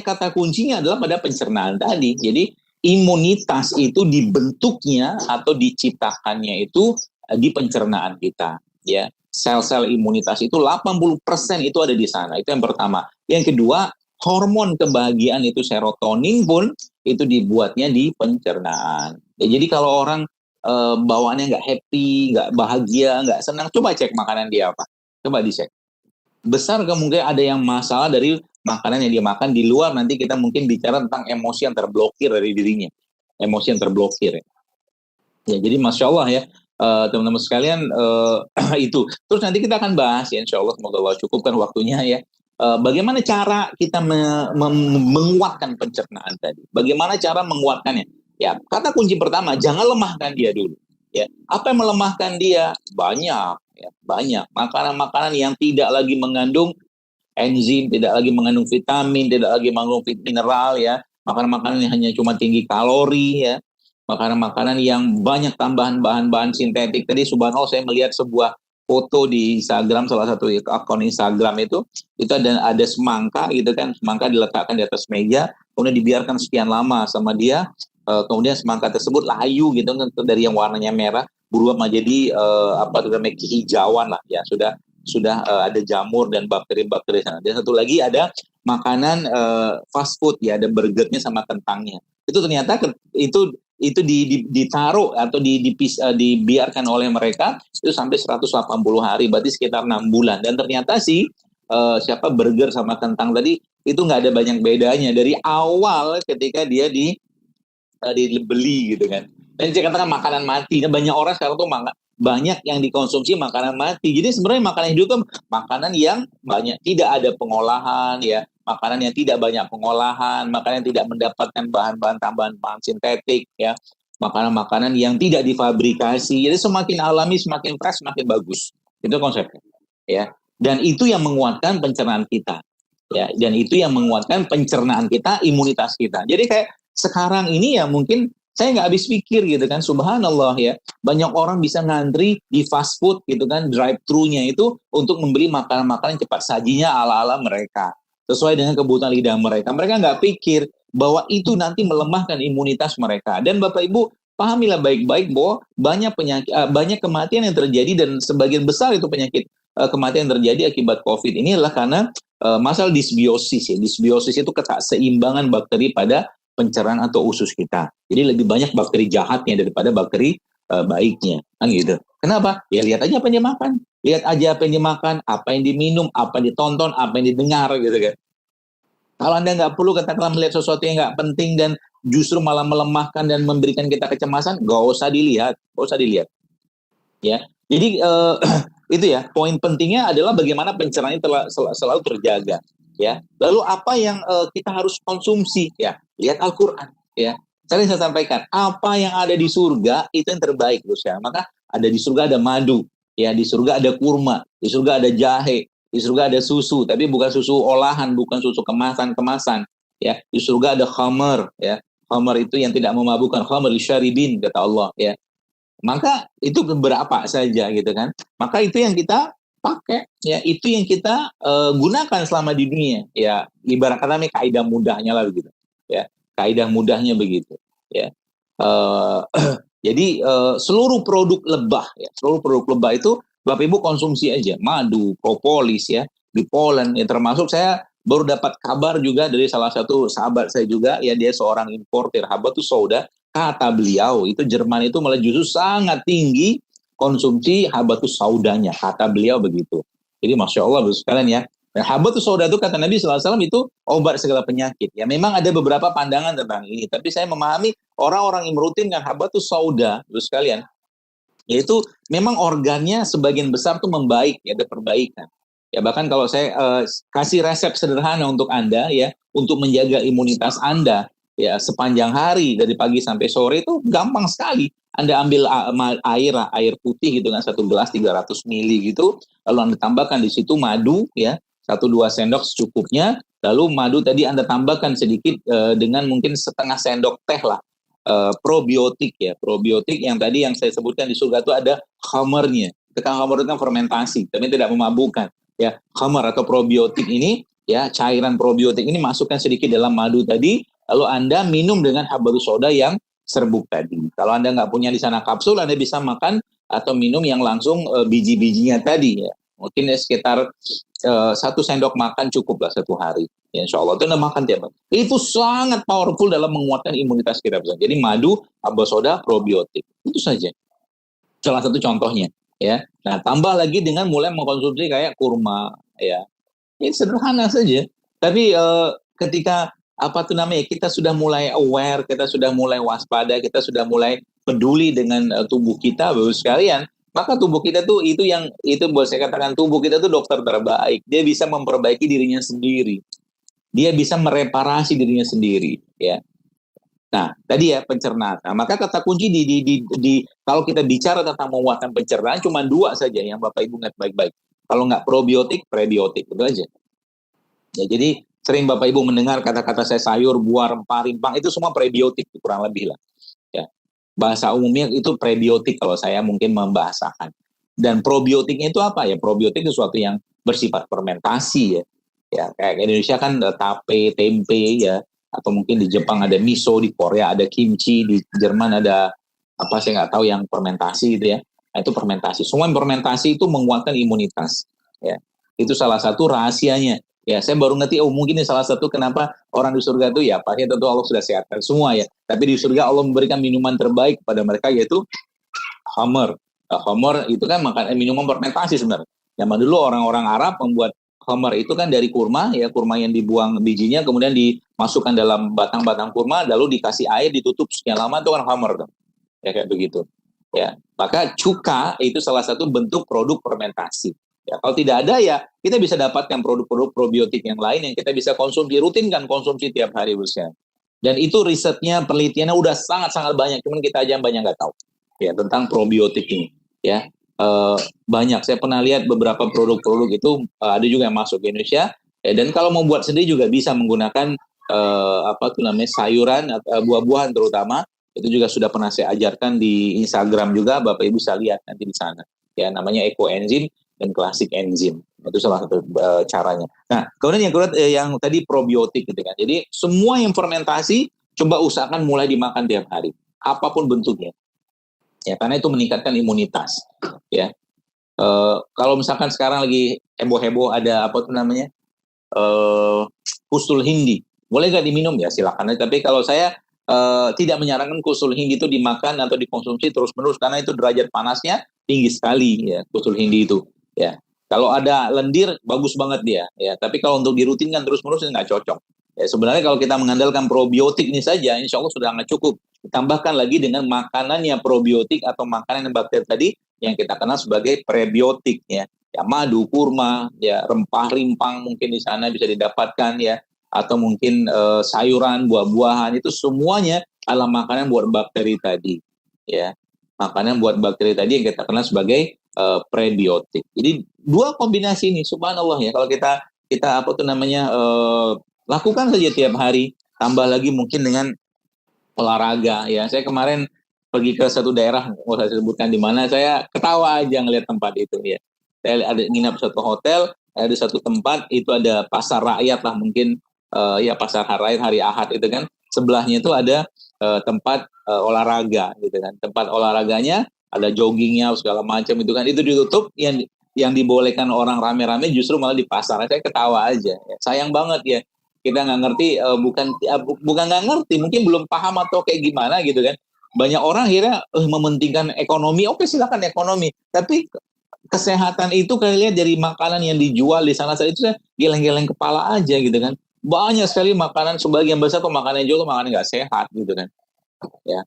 kata kuncinya adalah pada pencernaan tadi. Jadi imunitas itu dibentuknya atau diciptakannya itu di pencernaan kita ya. Sel-sel imunitas itu 80% itu ada di sana. Itu yang pertama. Yang kedua, hormon kebahagiaan itu serotonin pun itu dibuatnya di pencernaan. Ya, jadi kalau orang bawaannya nggak happy, nggak bahagia, nggak senang, coba cek makanan dia apa. Coba dicek. Besar kemungkinan ada yang masalah dari makanan yang dia makan. Di luar nanti kita mungkin bicara tentang emosi yang terblokir dari dirinya. Emosi yang terblokir. Ya, jadi Masya Allah ya. Teman-teman sekalian itu. Terus nanti kita akan bahas ya, insya Allah semoga Allah cukupkan waktunya ya. Bagaimana cara kita menguatkan pencernaan tadi? Bagaimana cara menguatkannya? Ya, kata kunci pertama, jangan lemahkan dia dulu. Ya, apa yang melemahkan dia? Banyak. Makanan-makanan yang tidak lagi mengandung enzim, tidak lagi mengandung vitamin, tidak lagi mengandung mineral ya. Makanan-makanan yang hanya cuma tinggi kalori ya. makanan-makanan yang banyak tambahan bahan-bahan sintetik. Tadi subhanallah saya melihat sebuah foto di Instagram, salah satu akun Instagram itu ada semangka gitu kan, semangka diletakkan di atas meja, kemudian dibiarkan sekian lama sama dia, kemudian semangka tersebut layu gitu kan, dari yang warnanya merah berubah menjadi apa namanya kehijauan lah ya, sudah ada jamur dan bakteri-bakteri sana. Dan satu lagi ada makanan fast food ya, ada burgernya sama kentangnya. Itu ternyata ditaruh atau dibiarkan oleh mereka itu sampai 180 hari, berarti sekitar 6 bulan. Dan ternyata sih siapa burger sama kentang tadi itu nggak ada banyak bedanya dari awal ketika dia dibeli gitu kan. Dan saya katakan makanan mati. Nah, banyak orang sekarang tuh banyak yang dikonsumsi makanan mati. Jadi sebenarnya makanan hidup tuh makanan yang banyak tidak ada pengolahan ya, makanan yang tidak banyak pengolahan, makanan yang tidak mendapatkan bahan-bahan tambahan bahan sintetik ya, makanan-makanan yang tidak difabrikasi. Jadi semakin alami, semakin fresh, semakin bagus. Itu konsepnya ya. Dan itu yang menguatkan pencernaan kita ya, dan itu yang menguatkan pencernaan kita, imunitas kita. Jadi kayak sekarang ini ya mungkin saya nggak habis pikir gitu kan, subhanallah ya, banyak orang bisa ngantri di fast food gitu kan, drive thru-nya itu untuk membeli makanan-makanan cepat sajinya ala-ala mereka, sesuai dengan kebutuhan lidah mereka. Mereka nggak pikir bahwa itu nanti melemahkan imunitas mereka. Dan Bapak Ibu pahamilah baik-baik bahwa banyak penyakit, banyak kematian yang terjadi, dan sebagian besar itu penyakit kematian yang terjadi akibat COVID ini adalah karena masalah disbiosis ya. Disbiosis itu ketakseimbangan bakteri pada pencernaan atau usus kita. Jadi lebih banyak bakteri jahatnya daripada bakteri baiknya, kan gitu. Kenapa? Ya lihat aja apa yang dia makan, lihat aja apa yang dimakan, apa yang diminum, apa yang ditonton, apa yang didengar gitu kan. Kalau Anda nggak perlu katakanlah melihat sesuatu yang nggak penting dan justru malah melemahkan dan memberikan kita kecemasan, nggak usah dilihat, nggak usah dilihat. Ya, jadi itu ya poin pentingnya adalah bagaimana pencernaan selalu terjaga. Ya, lalu apa yang kita harus konsumsi? Ya, lihat Al-Quran. Ya, sering saya sampaikan, apa yang ada di surga itu yang terbaik, terus ya. Maka ada di surga ada madu, ya di surga ada kurma, di surga ada jahe, di surga ada susu, tapi bukan susu olahan, bukan susu kemasan. Ya, di surga ada khamar, ya. Khamar itu yang tidak memabukkan, khamar syaribin kata Allah, ya. Maka itu beberapa saja gitu kan. Maka itu yang kita pakai, ya itu yang kita gunakan selama di dunia. Ya ibarat kata kaidah mudahnya lah begitu. Ya kaidah mudahnya begitu. Ya jadi seluruh produk lebah, ya seluruh produk lebah itu Bapak Ibu konsumsi aja. Madu, propolis ya, di Poland ya, termasuk saya baru dapat kabar juga dari salah satu sahabat saya juga, ya dia seorang importer habatus sauda. Kata beliau itu Jerman itu malah justru sangat tinggi konsumsi habatus saudanya, kata beliau begitu. Jadi masya Allah sekalian ya. Dan habatus sauda itu kata Nabi SAW itu obat segala penyakit. Ya memang ada beberapa pandangan tentang ini, tapi saya memahami orang-orang yang merutinkan habatus sauda sekalian, yaitu memang organnya sebagian besar tuh membaik, ya ada perbaikan. Ya bahkan kalau saya kasih resep sederhana untuk Anda ya, untuk menjaga imunitas Anda ya sepanjang hari dari pagi sampai sore itu gampang sekali. Anda ambil air putih gitu kan, 1 gelas 300 mili gitu, lalu Anda tambahkan di situ madu ya, 1-2 sendok secukupnya, lalu madu tadi Anda tambahkan sedikit dengan mungkin setengah sendok teh lah probiotik ya, probiotik yang tadi yang saya sebutkan di surga itu ada khamarnya. Khamar itu kan fermentasi, tapi tidak memabukkan. Ya, khamar atau probiotik ini ya, cairan probiotik ini masukkan sedikit dalam madu tadi, lalu Anda minum dengan habatus sauda yang serbuk tadi. Kalau Anda nggak punya di sana kapsul, Anda bisa makan atau minum yang langsung biji-bijinya tadi ya. Mungkin ya sekitar 1 sendok makan cukuplah 1 hari. Ya, insya Allah itu Anda makan tiap hari. Itu sangat powerful dalam menguatkan imunitas kita. Jadi madu, habatus sauda, probiotik. Itu saja. Salah satu contohnya. Ya. Nah, tambah lagi dengan mulai mengkonsumsi kayak kurma. Ya, ini sederhana saja. Tapi ketika kita sudah mulai aware, kita sudah mulai waspada, kita sudah mulai peduli dengan tubuh kita, Bapak sekalian, maka tubuh kita tuh itu boleh saya katakan tubuh kita tuh dokter terbaik. Dia bisa memperbaiki dirinya sendiri. Dia bisa mereparasi dirinya sendiri, ya. Nah, tadi ya pencernaan. Nah, maka kata kunci kalau kita bicara tentang menguatkan pencernaan cuma 2 saja yang Bapak Ibu ingat baik-baik. Kalau nggak probiotik, prebiotik, itu aja. Ya, jadi sering Bapak Ibu mendengar kata-kata saya sayur, buah, rempah, rimpang, itu semua prebiotik kurang lebih lah. Ya. bahasa umumnya itu prebiotik kalau saya mungkin membahasakan. Dan probiotiknya itu apa ya? Probiotik itu sesuatu yang bersifat fermentasi ya. Ya, kayak Indonesia kan tape, tempe ya, atau mungkin di Jepang ada miso, di Korea ada kimchi, di Jerman ada apa saya nggak tahu yang fermentasi gitu ya. Nah, itu fermentasi. Semua yang fermentasi itu menguatkan imunitas. Ya, itu salah satu rahasianya. Ya, saya baru ngerti, mungkin ini salah satu kenapa orang di surga itu ya, pasti tentu Allah sudah sehatkan semua ya. Tapi di surga Allah memberikan minuman terbaik kepada mereka yaitu Homer. Homer itu kan makan minuman fermentasi sebenarnya. Zaman dulu orang-orang Arab membuat Homer itu kan dari kurma ya, kurma yang dibuang bijinya kemudian dimasukkan dalam batang-batang kurma lalu dikasih air ditutup sekian lama itu kan Homer tuh. Ya kayak begitu. Ya, maka cuka itu salah satu bentuk produk fermentasi. Ya, kalau tidak ada ya kita bisa dapatkan produk-produk probiotik yang lain yang kita bisa konsumsi rutin kan konsumsi tiap hari Busnya. Dan itu risetnya, penelitiannya udah sangat-sangat banyak, cuman kita aja banyak nggak tahu ya tentang probiotik ini. Ya, banyak. Saya pernah lihat beberapa produk-produk itu ada juga yang masuk ke Indonesia. Ya, dan kalau mau buat sendiri juga bisa menggunakan apa tuh namanya sayuran, buah-buahan terutama. Itu juga sudah pernah saya ajarkan di Instagram juga, Bapak Ibu bisa lihat nanti di sana. Ya, namanya ekoenzim dan klasik enzim. Itu salah satu caranya. Nah, kemudian yang tadi probiotik gitu kan. Jadi semua yang fermentasi coba usahakan mulai dimakan tiap hari, apapun bentuknya. Ya, karena itu meningkatkan imunitas. Ya, kalau misalkan sekarang lagi heboh-heboh ada apa tuh namanya kusul hindi, boleh nggak diminum ya silakan. Tapi kalau saya tidak menyarankan kusul hindi itu dimakan atau dikonsumsi terus-menerus karena itu derajat panasnya tinggi sekali ya kusul hindi itu. Ya, kalau ada lendir bagus banget dia. Ya, tapi kalau untuk dirutinkan terus-menerus nggak cocok. Ya, sebenarnya kalau kita mengandalkan probiotik ini saja, insya Allah sudah sangat cukup. Tambahkan lagi dengan makanan yang probiotik atau makanan yang bakteri tadi yang kita kenal sebagai prebiotik ya. Ya madu, kurma, ya rempah-rimpang mungkin di sana bisa didapatkan ya, atau mungkin sayuran, buah-buahan itu semuanya adalah makanan buat bakteri tadi ya. Makanan buat bakteri tadi yang kita kenal sebagai prebiotik. Jadi dua kombinasi ini subhanallah ya kalau kita apa tuh namanya lakukan saja tiap hari, tambah lagi mungkin dengan olahraga ya. Saya kemarin pergi ke satu daerah, mau saya sebutkan di mana, saya ketawa aja ngelihat tempat itu ya. Saya ada nginap satu hotel, ada satu tempat itu ada pasar rakyat lah mungkin ya pasar rakyat hari Ahad itu kan. Sebelahnya itu ada tempat olahraga gitu kan. Tempat olahraganya ada joggingnya segala macam itu kan. Itu ditutup, yang dibolehkan orang rame-rame justru malah di pasar. Saya ketawa aja. Ya. Sayang banget ya. Kita nggak ngerti, bukan nggak ngerti, mungkin belum paham atau kayak gimana gitu kan. Banyak orang akhirnya mementingkan ekonomi. Oke silakan ekonomi, tapi kesehatan itu kalian lihat dari makanan yang dijual di sana itu geleng-geleng kepala aja gitu kan. Banyak sekali makanan, sebagian besar tuh makanan yang jual makanan nggak sehat gitu kan. Ya.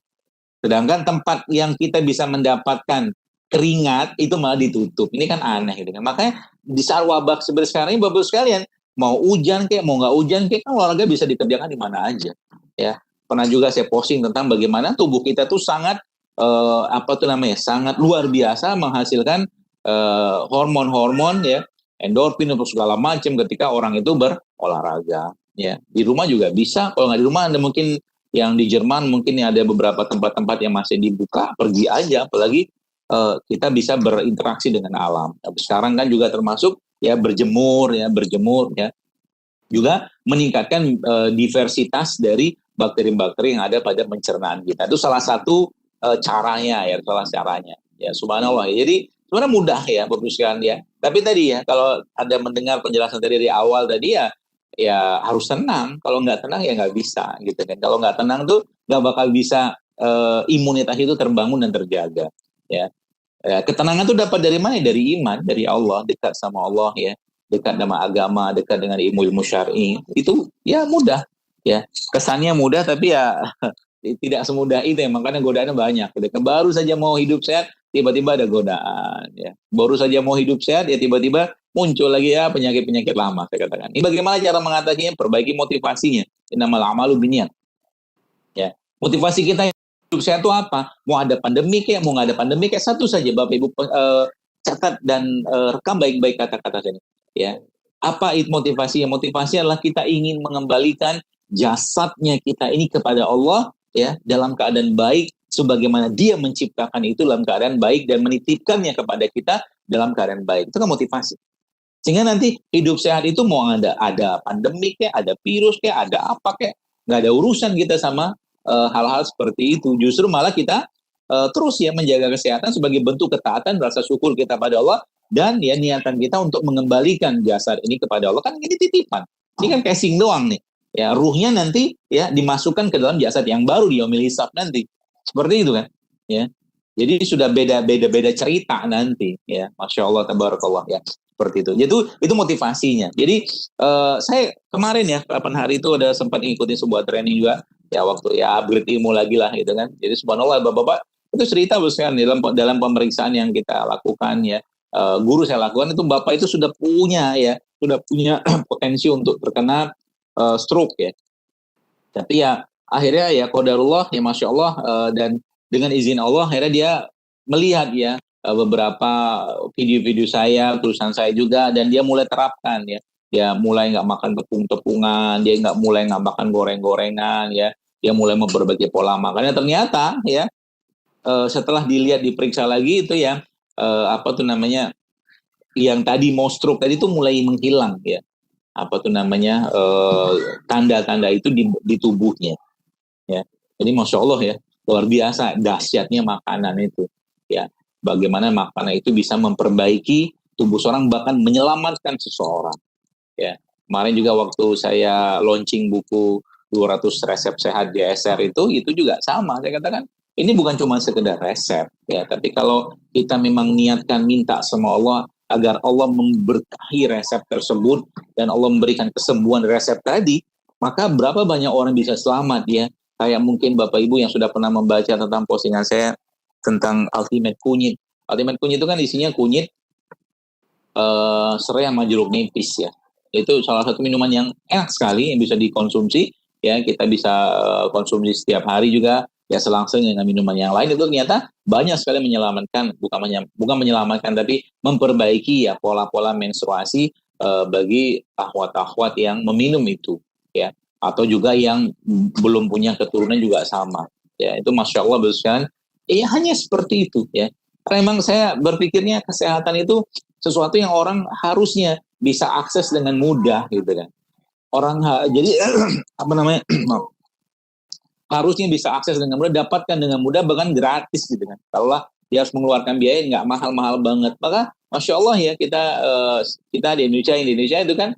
Sedangkan tempat yang kita bisa mendapatkan keringat itu malah ditutup. Ini kan aneh gitu kan. Makanya di saat wabah seperti sekarang ini Bapak sekalian, mau hujan kayak mau nggak hujan kayak kan olahraga bisa dikerjakan di mana aja. Ya. Pernah juga saya posting tentang bagaimana tubuh kita tuh sangat sangat luar biasa menghasilkan hormon-hormon ya, endorfin atau segala macam ketika orang itu berolahraga ya. Di rumah juga bisa, kalau nggak di rumah Anda mungkin yang di Jerman mungkin ada beberapa tempat-tempat yang masih dibuka, pergi aja, apalagi kita bisa berinteraksi dengan alam. Sekarang kan juga termasuk ya berjemur ya, juga meningkatkan diversitas dari bakteri-bakteri yang ada pada pencernaan kita. Itu salah satu caranya ya, ya subhanallah. Jadi sebenarnya mudah ya Bapak sekalian ya. Tapi tadi ya kalau Anda mendengar penjelasan dari awal tadi ya harus tenang. Kalau nggak tenang ya nggak bisa gitu kan. Kalau nggak tenang tuh nggak bakal bisa imunitas itu terbangun dan terjaga ya. Ketenangan tuh dapat dari mana? Dari iman, dari Allah, dekat sama Allah ya, dekat sama agama, dekat dengan ilmu syar'i. Itu ya mudah ya. Kesannya mudah tapi ya tidak semudah itu ya, makanya godaannya banyak. Baru saja mau hidup sehat, tiba-tiba ada godaan. Ya. Baru saja mau hidup sehat, ya tiba-tiba muncul lagi ya penyakit-penyakit lama, saya katakan. Ini bagaimana cara mengatasinya? Perbaiki motivasinya. Innamal a'malu binniyat. Ya. Motivasi kita hidup sehat itu apa? Mau ada pandemi kayak, mau nggak ada pandemi kayak, satu saja Bapak Ibu catat dan rekam baik-baik kata-kata saya. Ya. Apa itu motivasinya? Motivasi adalah kita ingin mengembalikan jasadnya kita ini kepada Allah ya dalam keadaan baik sebagaimana dia menciptakan itu dalam keadaan baik dan menitipkannya kepada kita dalam keadaan baik. Itu kan motivasi. Sehingga nanti hidup sehat itu mau ada pandemik kayak, ada virus kayak, ada apa kayak, nggak ada urusan kita sama hal-hal seperti itu. Justru malah kita terus ya menjaga kesehatan sebagai bentuk ketaatan, rasa syukur kita pada Allah, dan ya niatan kita untuk mengembalikan jasad ini kepada Allah. Kan ini titipan, ini kan casing doang nih. Ya ruhnya nanti ya dimasukkan ke dalam jasad yang baru di yaumil hisab nanti. Seperti itu kan? Ya. Jadi sudah beda cerita nanti ya. Masya Allah, tabarakallah ya. Seperti itu. Itu motivasinya. Jadi saya kemarin ya, kapan hari itu ada sempat ngikutin sebuah training juga ya, waktu ya upgrade ilmu lagi lah gitu kan. Jadi subhanallah bapak-bapak itu cerita besar dalam pemeriksaan yang kita lakukan ya. Guru saya lakukan itu, bapak itu sudah punya potensi untuk terkena stroke ya. Tapi ya akhirnya ya qadarullah ya, masya Allah, dan dengan izin Allah akhirnya dia melihat ya beberapa video-video saya, tulisan saya juga, dan dia mulai terapkan ya. Dia mulai nggak makan tepung-tepungan, dia mulai nggak makan goreng-gorengan ya. Dia mulai memperbaiki pola makannya. Ternyata ya setelah dilihat, diperiksa lagi itu ya yang tadi mau stroke tadi itu mulai menghilang ya. Tanda-tanda itu di tubuhnya ya. Jadi masya Allah ya, luar biasa dahsyatnya makanan itu ya. Bagaimana makanan itu bisa memperbaiki tubuh seorang, bahkan menyelamatkan seseorang ya. Kemarin juga waktu saya launching buku 200 resep sehat DSR itu juga sama. Saya katakan ini bukan cuma sekedar resep ya, tapi kalau kita memang niatkan minta sama Allah agar Allah memberkahi resep tersebut dan Allah memberikan kesembuhan resep tadi, maka berapa banyak orang bisa selamat ya. Kayak mungkin Bapak Ibu yang sudah pernah membaca tentang postingan saya tentang Ultimate Kunyit. Ultimate Kunyit itu kan isinya kunyit, serai sama jeruk nipis ya. Itu salah satu minuman yang enak sekali yang bisa dikonsumsi ya. Kita bisa konsumsi setiap hari juga ya, selangsung dengan minuman yang lain. Itu ternyata banyak sekali menyelamatkan, bukan menyelamatkan tapi memperbaiki ya pola-pola menstruasi bagi akhwat-akhwat yang meminum itu ya, atau juga yang belum punya keturunan juga sama ya. Itu masya Allah besar. Hanya seperti itu ya. Karena memang saya berpikirnya kesehatan itu sesuatu yang orang harusnya bisa akses dengan mudah gitu kan. Jadi harusnya bisa akses dengan mudah, dapatkan dengan mudah, bahkan gratis gitu kan. Kalau dia harus mengeluarkan biaya nggak mahal-mahal banget, maka masya Allah ya, kita di Indonesia itu kan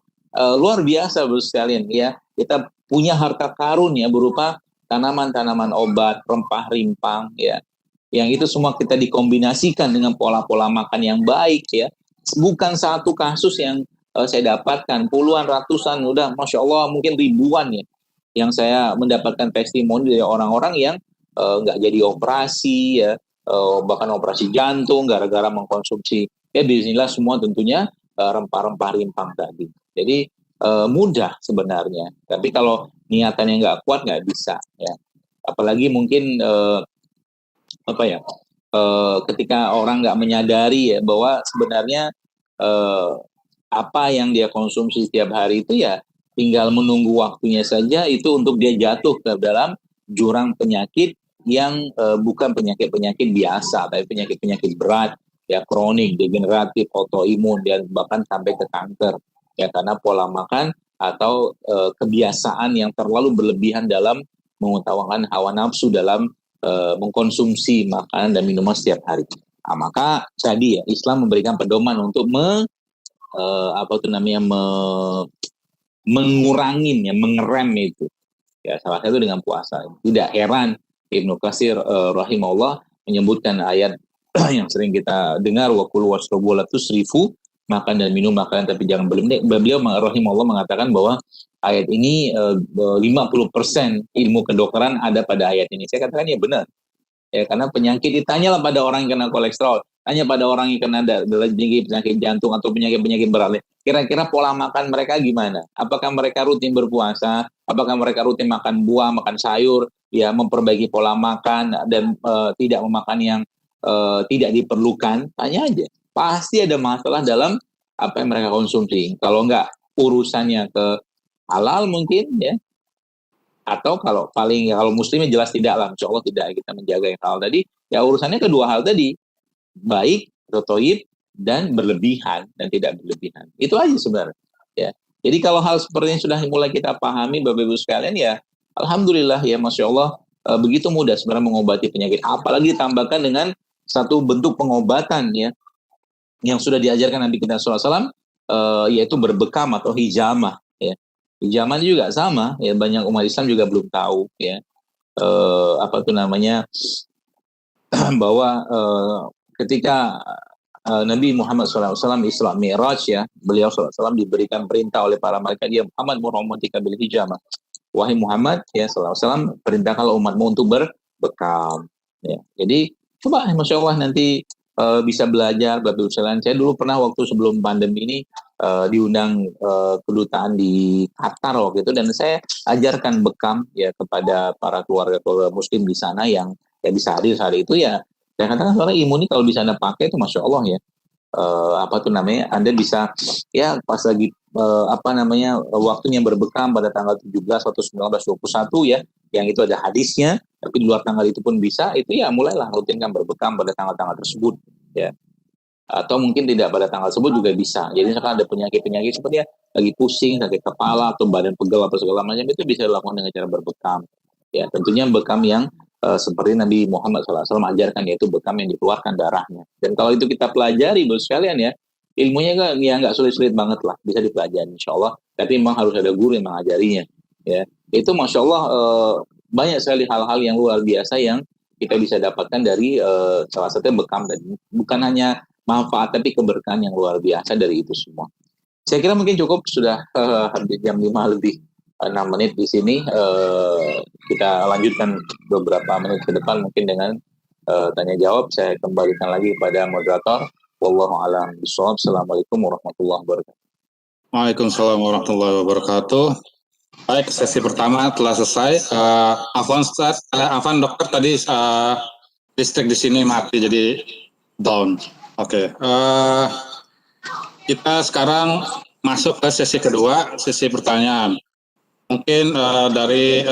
luar biasa bro sekalian ya. Kita punya harta karun ya, berupa tanaman-tanaman obat, rempah-rimpang ya, yang itu semua kita dikombinasikan dengan pola-pola makan yang baik ya. Bukan satu kasus yang saya dapatkan, puluhan, ratusan, udah masya Allah mungkin ribuan ya, yang saya mendapatkan testimoni dari orang-orang yang nggak jadi operasi ya, bahkan operasi jantung gara-gara mengkonsumsi ya bismillah semua tentunya rempah-rempah rimpang tadi. Jadi mudah sebenarnya, tapi kalau niatannya nggak kuat nggak bisa ya. Apalagi mungkin ketika orang nggak menyadari ya bahwa sebenarnya apa yang dia konsumsi setiap hari itu ya tinggal menunggu waktunya saja itu untuk dia jatuh ke dalam jurang penyakit yang bukan penyakit-penyakit biasa, tapi penyakit-penyakit berat ya, kronik, degeneratif, autoimun, dan bahkan sampai ke kanker ya, karena pola makan atau kebiasaan yang terlalu berlebihan dalam mengutamakan hawa nafsu dalam mengkonsumsi makanan dan minuman setiap hari. Nah, maka tadi ya Islam memberikan pedoman untuk mengerem itu ya, salah satu dengan puasa. Tidak heran Ibnu Katsir rahimahullah menyebutkan ayat yang sering kita dengar, wa kulu washrabu la tusrifu, makan dan minum makanan tapi jangan berlebihan. Beliau rahimahullah mengatakan bahwa ayat ini 50% ilmu kedokteran ada pada ayat ini. Saya katakan ya benar. Ya, karena penyakit ditanyalah pada orang yang kena kolesterol, tanya pada orang yang kena penyakit jantung atau penyakit berat. Kira-kira pola makan mereka gimana? Apakah mereka rutin berpuasa? Apakah mereka rutin makan buah, makan sayur? Ya, memperbaiki pola makan dan tidak memakan yang tidak diperlukan? Tanya aja. Pasti ada masalah dalam apa yang mereka konsumsi. Kalau enggak urusannya ke halal mungkin ya, Atau kalau paling ya kalau muslimnya jelas tidak lah, insya Allah tidak kita menjaga yang hal tadi. Ya urusannya kedua hal tadi, baik atau toib dan berlebihan dan tidak berlebihan. Itu aja sebenarnya. Ya. Jadi kalau hal seperti ini sudah mulai kita pahami Bapak Ibu sekalian ya, alhamdulillah ya Masya Allah begitu mudah sebenarnya mengobati penyakit. Apalagi ditambahkan dengan satu bentuk pengobatan ya yang sudah diajarkan Nabi kita SAW yaitu berbekam atau hijamah ya. Hijamah juga sama ya, banyak umat Islam juga belum tahu ya apa tuh namanya bahwa ketika Nabi Muhammad SAW Isra Mi'raj ya, beliau SAW diberikan perintah oleh para malaikat, ya Muhammad murahmatika bil hijamah. Wahai Muhammad ya SAW, perintahkanlah umatmu untuk berbekam. Ya. Jadi coba Masya Allah nanti bisa belajar Bapak Ibu sekalian. Saya dulu pernah waktu sebelum pandemi ini diundang kedutaan di Qatar waktu itu, dan saya ajarkan bekam ya kepada para keluarga Muslim di sana yang ya bisa hadir saat itu ya. Saya katakan soalnya ilmu ini kalau bisa Anda pakai itu Masya Allah ya. Apa tuh namanya, Anda bisa ya pas lagi apa namanya waktunya berbekam pada tanggal 17 atau 19, 21 ya, yang itu ada hadisnya, tapi di luar tanggal itu pun bisa, itu ya mulailah rutinkan berbekam pada tanggal-tanggal tersebut ya. Atau mungkin tidak pada tanggal tersebut juga bisa. Jadi misalkan ada penyakit-penyakit seperti ya lagi pusing, sakit kepala atau badan pegel atau segala macam, itu bisa dilakukan dengan cara berbekam. Ya tentunya bekam yang seperti Nabi Muhammad SAW ajarkan, yaitu bekam yang dikeluarkan darahnya. Dan kalau itu kita pelajari bos sekalian ya, ilmunya kan ya nggak sulit-sulit banget lah, bisa dipelajari insya Allah. Tapi memang harus ada guru yang mengajarinya. Ya itu Masya Allah banyak sekali hal-hal yang luar biasa yang kita bisa dapatkan dari salah satunya bekam, dan bukan hanya manfaat tapi keberkahan yang luar biasa dari itu semua. Saya kira mungkin cukup, sudah hampir jam 5 lebih 6 menit di sini. Kita lanjutkan beberapa menit ke depan mungkin dengan tanya jawab. Saya kembalikan lagi kepada moderator. Wallahu a'lam bishawab. Assalamualaikum warahmatullahi wabarakatuh. Waalaikumsalam warahmatullahi wabarakatuh. Baik, sesi pertama telah selesai. Afwan dokter tadi listrik di sini mati jadi down. Oke. Kita sekarang masuk ke sesi kedua, sesi pertanyaan. Mungkin dari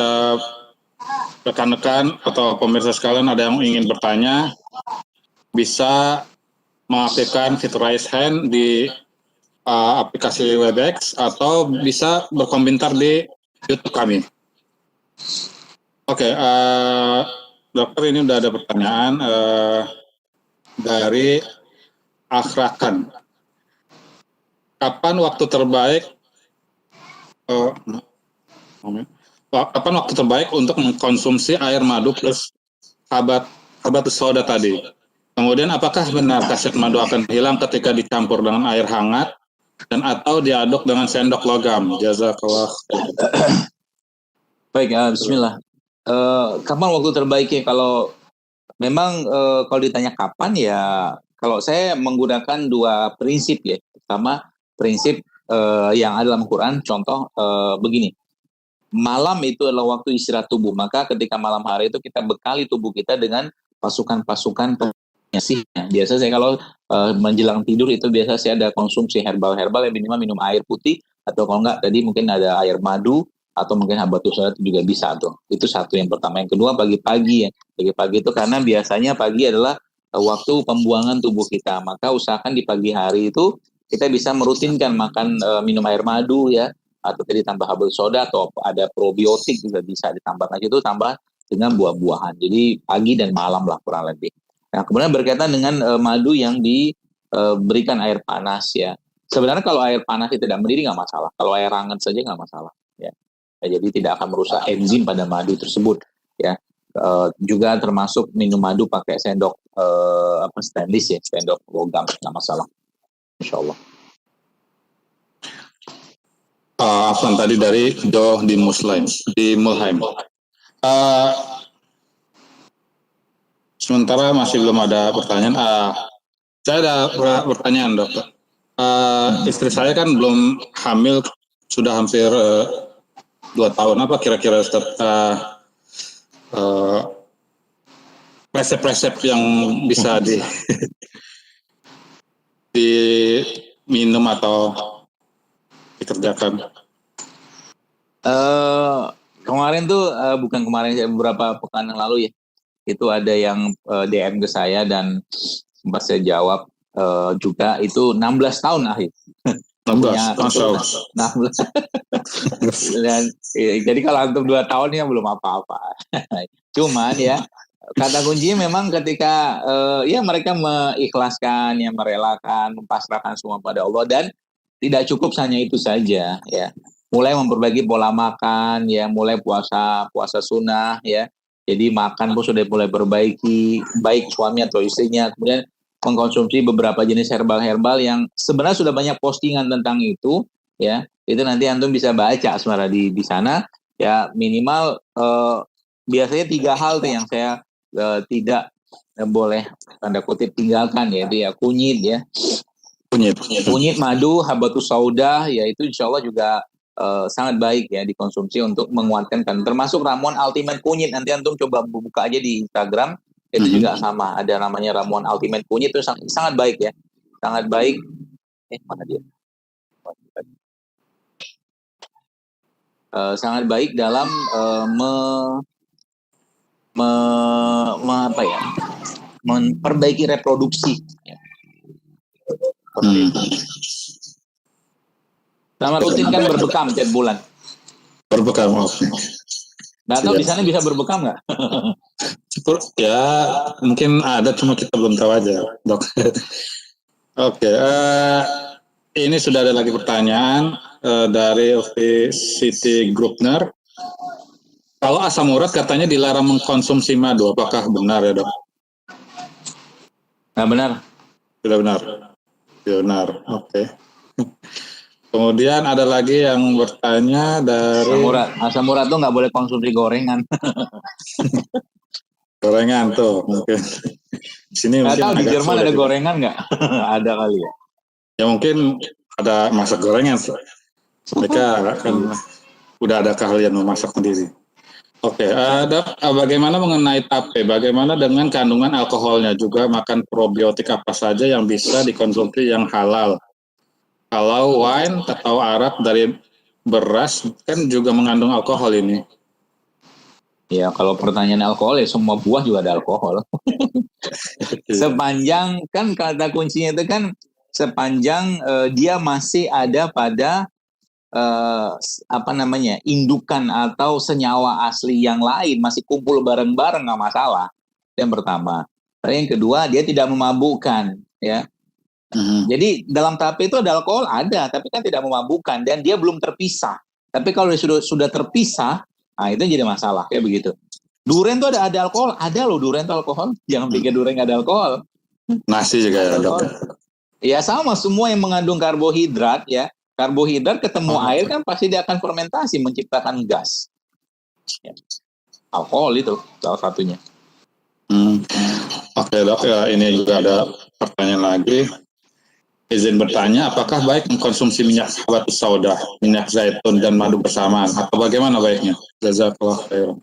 rekan-rekan atau pemirsa sekalian ada yang ingin bertanya, bisa mengaktifkan fitur raise hand di aplikasi Webex atau bisa berkomentar di YouTube kami. Oke, dokter, ini udah ada pertanyaan dari Akhrakan. Kapan waktu terbaik untuk mengkonsumsi air madu plus habatus soda tadi? Kemudian apakah benar khasiat madu akan hilang ketika dicampur dengan air hangat dan atau diaduk dengan sendok logam? Jazakallah. Baik, bismillah. Kapan waktu terbaiknya? Kalau memang kalau ditanya kapan ya, kalau saya menggunakan dua prinsip ya. Pertama, prinsip yang ada dalam Quran, contoh begini. Malam itu adalah waktu istirahat tubuh, maka ketika malam hari itu kita bekali tubuh kita dengan pasukan-pasukan penyesihnya. Biasa saya kalau menjelang tidur itu biasa saya ada konsumsi herbal-herbal, yang minimal minum air putih, atau kalau enggak tadi mungkin ada air madu, atau mungkin habatus sauda juga bisa tuh. Itu satu yang pertama. Yang kedua pagi-pagi ya. Pagi-pagi itu karena biasanya pagi adalah waktu pembuangan tubuh kita. Maka usahakan di pagi hari itu kita bisa merutinkan makan minum air madu ya, atau tadi tambah habatus sauda, atau ada probiotik juga bisa ditambahkan, itu tambah dengan buah-buahan. Jadi pagi dan malam lah kurang lebih. Nah, kemudian berkaitan dengan madu yang diberikan air panas ya. Sebenarnya kalau air panas itu tidak mendidih nggak masalah. Kalau air hangat saja nggak masalah. Ya. Jadi tidak akan merusak enzim pada madu tersebut. Ya. Juga termasuk minum madu pakai sendok stainless ya, sendok logam, nggak masalah. Insya Allah. Afwan tadi dari Jo di Mulheim. Sementara masih belum ada pertanyaan. Saya ada pertanyaan, dokter. Istri saya kan belum hamil, sudah hampir 2 tahun. Apa kira-kira resep-resep yang bisa diminum atau dikerjakan? kemarin tuh bukan kemarin, beberapa pekan yang lalu ya, itu ada yang DM ke saya dan sempat saya jawab juga, itu 16 tahun akhir. 16, konsultan 16. Dan jadi kalau antum 2 tahun ya belum apa-apa. Cuman ya kata kuncinya memang ketika ya mereka mengikhlaskan, ya merelakan, mempasrahkan semua pada Allah, dan tidak cukup hanya itu saja ya. Mulai memperbaiki pola makan ya, mulai puasa sunnah ya. Jadi makan pun sudah mulai perbaiki, baik suami atau istrinya. Kemudian mengkonsumsi beberapa jenis herbal-herbal yang sebenarnya sudah banyak postingan tentang itu ya. Itu nanti antum bisa baca sebenarnya di sana ya. Minimal biasanya 3 hal tuh yang saya tidak boleh tanda kutip tinggalkan, yaitu ya kunyit ya. Kunyit, madu, habatus sauda ya, itu insya Allah juga sangat baik ya dikonsumsi untuk menguatkan kan. Termasuk ramuan ultimate kunyit, nanti antum coba buka aja di Instagram, itu juga sama, ada namanya ramuan ultimate kunyit, itu sangat baik ya, sangat baik. Mana dia? Sangat baik dalam apa ya, memperbaiki reproduksi ya. Sama rutin kan berbekam tiap bulan. Berbekam, Nggak tahu di sana bisa berbekam nggak? Ya mungkin ada, cuma kita belum tahu aja, dok. Oke, ini sudah ada lagi pertanyaan dari Siti Grupner. Kalau asam urat katanya dilarang mengkonsumsi madu, apakah benar ya, dok? Nggak benar. Tidak benar. Benar, oke. Kemudian ada lagi yang bertanya dari asam urat tuh nggak boleh konsumsi gorengan. Gorengan tuh mungkin. Di sini nggak tahu di Jerman ada juga gorengan nggak? Ada kali ya. Ya mungkin ada masak gorengan. Mereka kan udah ada keahlian memasak sendiri. Oke, bagaimana mengenai tape? Bagaimana dengan kandungan alkoholnya? Juga makan probiotik apa saja yang bisa dikonsumsi yang halal? Kalau wine atau arak dari beras kan juga mengandung alkohol ini. Ya, kalau pertanyaan alkohol ya semua buah juga ada alkohol. Sepanjang kan kata kuncinya itu kan sepanjang dia masih ada pada apa namanya, indukan atau senyawa asli yang lain, masih kumpul bareng-bareng nggak masalah. Yang pertama. Yang kedua, dia tidak memabukkan ya. Jadi dalam tape itu ada alkohol, ada, tapi kan tidak memabukkan dan dia belum terpisah. Tapi kalau dia sudah terpisah, nah itu jadi masalah kayak begitu. Durian tuh ada alkohol, ada loh durian tuh alkohol. Jangan pikir durian nggak ada alkohol. Nasi juga ya, dok. Ya sama, semua yang mengandung karbohidrat ya. Karbohidrat ketemu air kan pasti dia akan fermentasi menciptakan gas. Ya. Alkohol itu salah satunya. Oke, dok, ya ini juga ada pertanyaan lagi. Izin bertanya, apakah baik mengkonsumsi minyak habatus sauda, minyak zaitun dan madu bersamaan, atau bagaimana baiknya? Jazakallah khairan.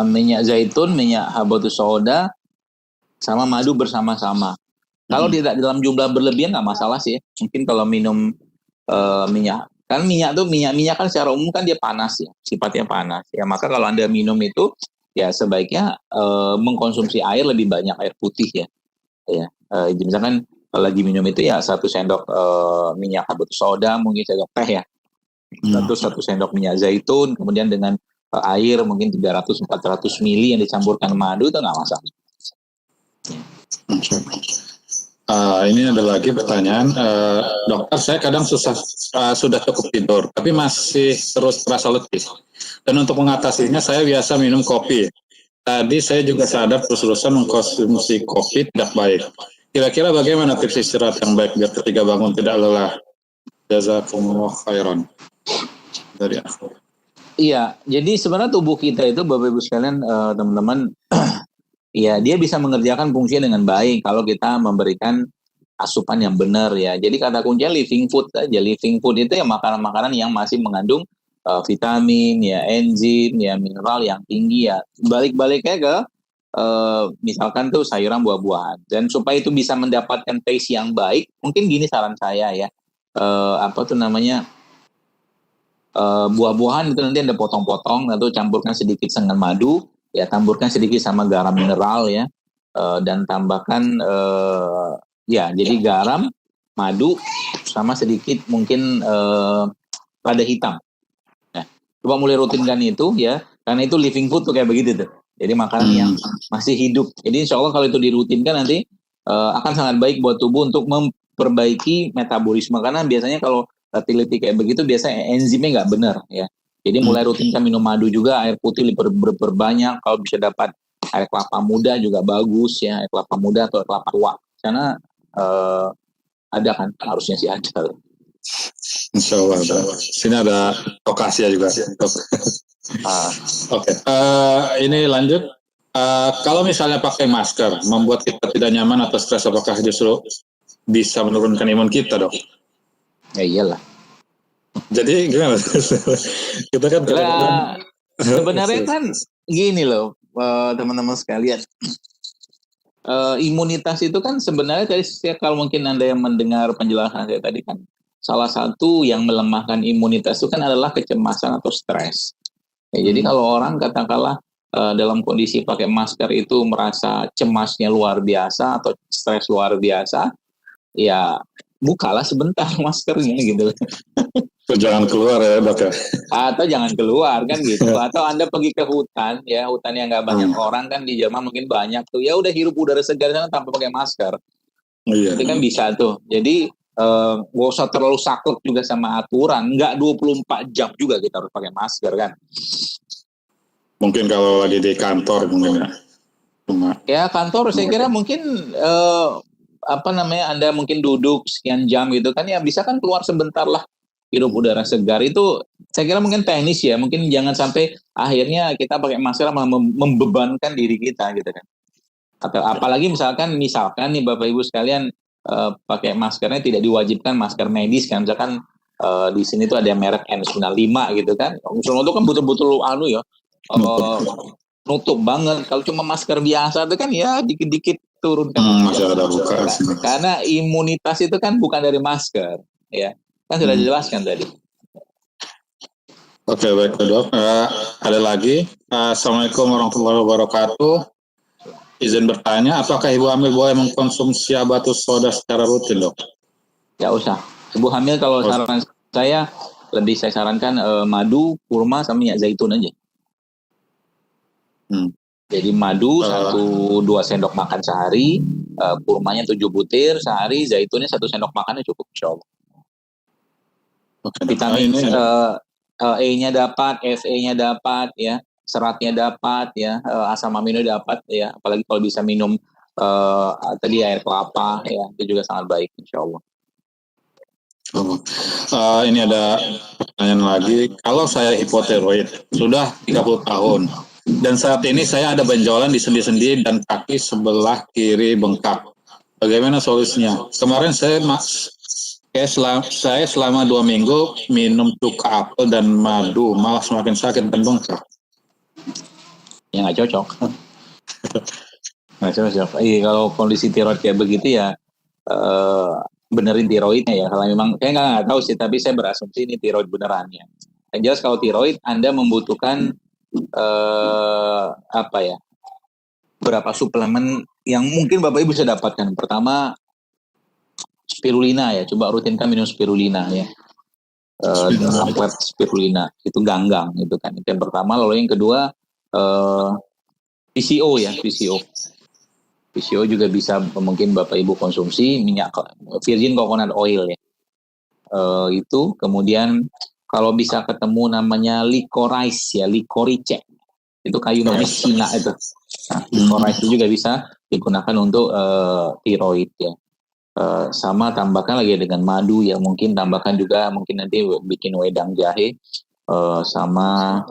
Minyak zaitun, minyak habatus sauda, sama madu bersama-sama. Kalau tidak dalam jumlah berlebihan nggak masalah sih. Mungkin kalau minum minyak, kan minyak kan secara umum kan dia panas ya, sifatnya panas. Ya maka kalau Anda minum itu ya sebaiknya mengkonsumsi air lebih banyak, air putih ya. Ya, misalkan kalau lagi minum itu ya 1 sendok minyak habatus sauda, mungkin sendok teh ya. Terus 1 sendok minyak zaitun, kemudian dengan air mungkin 300-400 mili yang dicampurkan madu, itu nggak masalah. Ini ada lagi pertanyaan, dokter, saya kadang sudah cukup tidur, tapi masih terus terasa letih. Dan untuk mengatasinya saya biasa minum kopi. Tadi saya juga sadar terus-terusan mengkonsumsi kopi tidak baik. Kira-kira bagaimana tips istirahat yang baik biar ketika bangun tidak lelah? Jazakumullah khairan. Dari aku. Iya, jadi sebenarnya tubuh kita itu, Bapak Ibu sekalian, teman-teman, ya dia bisa mengerjakan fungsinya dengan baik kalau kita memberikan asupan yang benar ya. Jadi kata kuncinya living food aja. Living food itu ya makanan-makanan yang masih mengandung vitamin, ya enzim, ya mineral yang tinggi ya. Balik-baliknya ke misalkan tuh sayuran, buah-buahan. Dan supaya itu bisa mendapatkan taste yang baik, mungkin gini saran saya ya. Apa tuh namanya? buah-buahan itu nanti Anda potong-potong, atau campurkan sedikit dengan madu, ya taburkan sedikit sama garam mineral ya, dan tambahkan ya jadi garam, madu, sama sedikit mungkin lada hitam. Nah, coba mulai rutinkan itu ya, karena itu living food tuh kayak begitu tuh. Jadi makanan yang masih hidup. Jadi insya Allah kalau itu dirutinkan nanti akan sangat baik buat tubuh untuk memperbaiki metabolisme. Karena biasanya kalau letih-letih kayak begitu biasanya enzimnya nggak benar ya. Jadi mulai rutinkan minum madu juga, air putih berbanyak. Kalau bisa dapat air kelapa muda juga bagus ya, air kelapa muda atau air kelapa tua. Karena ada kan, harusnya sih ada. Insya Allah ada. Sini ada lokasi juga. Oke. Ini lanjut. Kalau misalnya pakai masker membuat kita tidak nyaman atau stres, apakah justru bisa menurunkan imun kita, Dok? Ya iyalah. Jadi gimana? Kita kan sebenarnya kan gini loh, teman-teman sekalian. Imunitas itu kan sebenarnya tadi kalau mungkin Anda yang mendengar penjelasan saya tadi kan, salah satu yang melemahkan imunitas itu kan adalah kecemasan atau stres. Ya, jadi kalau orang katakanlah dalam kondisi pakai masker itu merasa cemasnya luar biasa atau stres luar biasa, ya bukalah sebentar maskernya gitu. Jangan keluar ya, Dok ya. Atau jangan keluar kan gitu. Atau Anda pergi ke hutan ya, hutan yang nggak banyak orang kan, di Jerman mungkin banyak tuh. Ya udah hirup udara segar sana tanpa pakai masker. Iya. Itu kan bisa tuh. Jadi gak usah terlalu saklek juga sama aturan. Nggak 24 jam juga kita harus pakai masker kan. Mungkin kalau lagi di kantor mungkin ya. Ya kantor saya kira mungkin Anda mungkin duduk sekian jam gitu kan, ya bisa kan keluar sebentar lah, hirup udara segar. Itu saya kira mungkin teknis ya, mungkin jangan sampai akhirnya kita pakai masker malah membebankan diri kita gitu kan. Atau apalagi misalkan nih Bapak Ibu sekalian, pakai maskernya tidak diwajibkan masker medis kan, misalkan di sini tuh ada merek N95 gitu kan. Itu kan betul-betul nutup banget. Kalau cuma masker biasa itu kan ya dikit-dikit turun kan. Masih ada buka. Karena imunitas itu kan bukan dari masker ya. Kan sudah dijelaskan tadi. Oke, baik Dok. Ada lagi. Assalamualaikum warahmatullahi wabarakatuh. Izin bertanya, apakah ibu hamil boleh mengkonsumsi habatus soda secara rutin, Dok? Ya usah. Ibu hamil kalau saran saya sarankan madu, kurma, sama minyak zaitun aja. Jadi madu 1-2 sendok makan sehari, kurmanya 7 butir sehari, zaitunnya 1 sendok makannya cukup, insya Allah. Vitamin E-nya dapat, Fe-nya dapat, ya, seratnya dapat, ya, asam amino dapat, ya, apalagi kalau bisa minum tadi air kelapa, ya, itu juga sangat baik, insya Allah. Ini ada pertanyaan lagi. Kalau saya hipotiroid sudah 30 tahun dan saat ini saya ada benjolan di sendi-sendi dan kaki sebelah kiri bengkak. Bagaimana solusinya? Kemarin saya selama 2 minggu minum cuka apel dan madu, malah semakin sakit dan bengkak. Ya nggak cocok. Nggak cocok. Iya, kalau kondisi tiroid kayak begitu ya benerin tiroidnya ya. Kalau memang saya nggak tahu sih, tapi saya berasumsi ini tiroid beneran ya. Yang jelas kalau tiroid Anda membutuhkan berapa suplemen yang mungkin Bapak Ibu bisa dapatkan. Pertama, spirulina ya, coba rutinkan minum spirulina ya. Samplet spirulina itu ganggang itu kan. Itu yang pertama. Lalu yang kedua PCO ya, PCO juga bisa mungkin Bapak Ibu konsumsi minyak virgin coconut oil ya. Itu kemudian kalau bisa ketemu namanya licorice ya, licorice. Itu kayu manis Cina itu. Nah, licorice itu juga bisa digunakan untuk tiroid ya. Sama tambahkan lagi dengan madu ya, mungkin tambahkan juga mungkin nanti bikin wedang jahe sama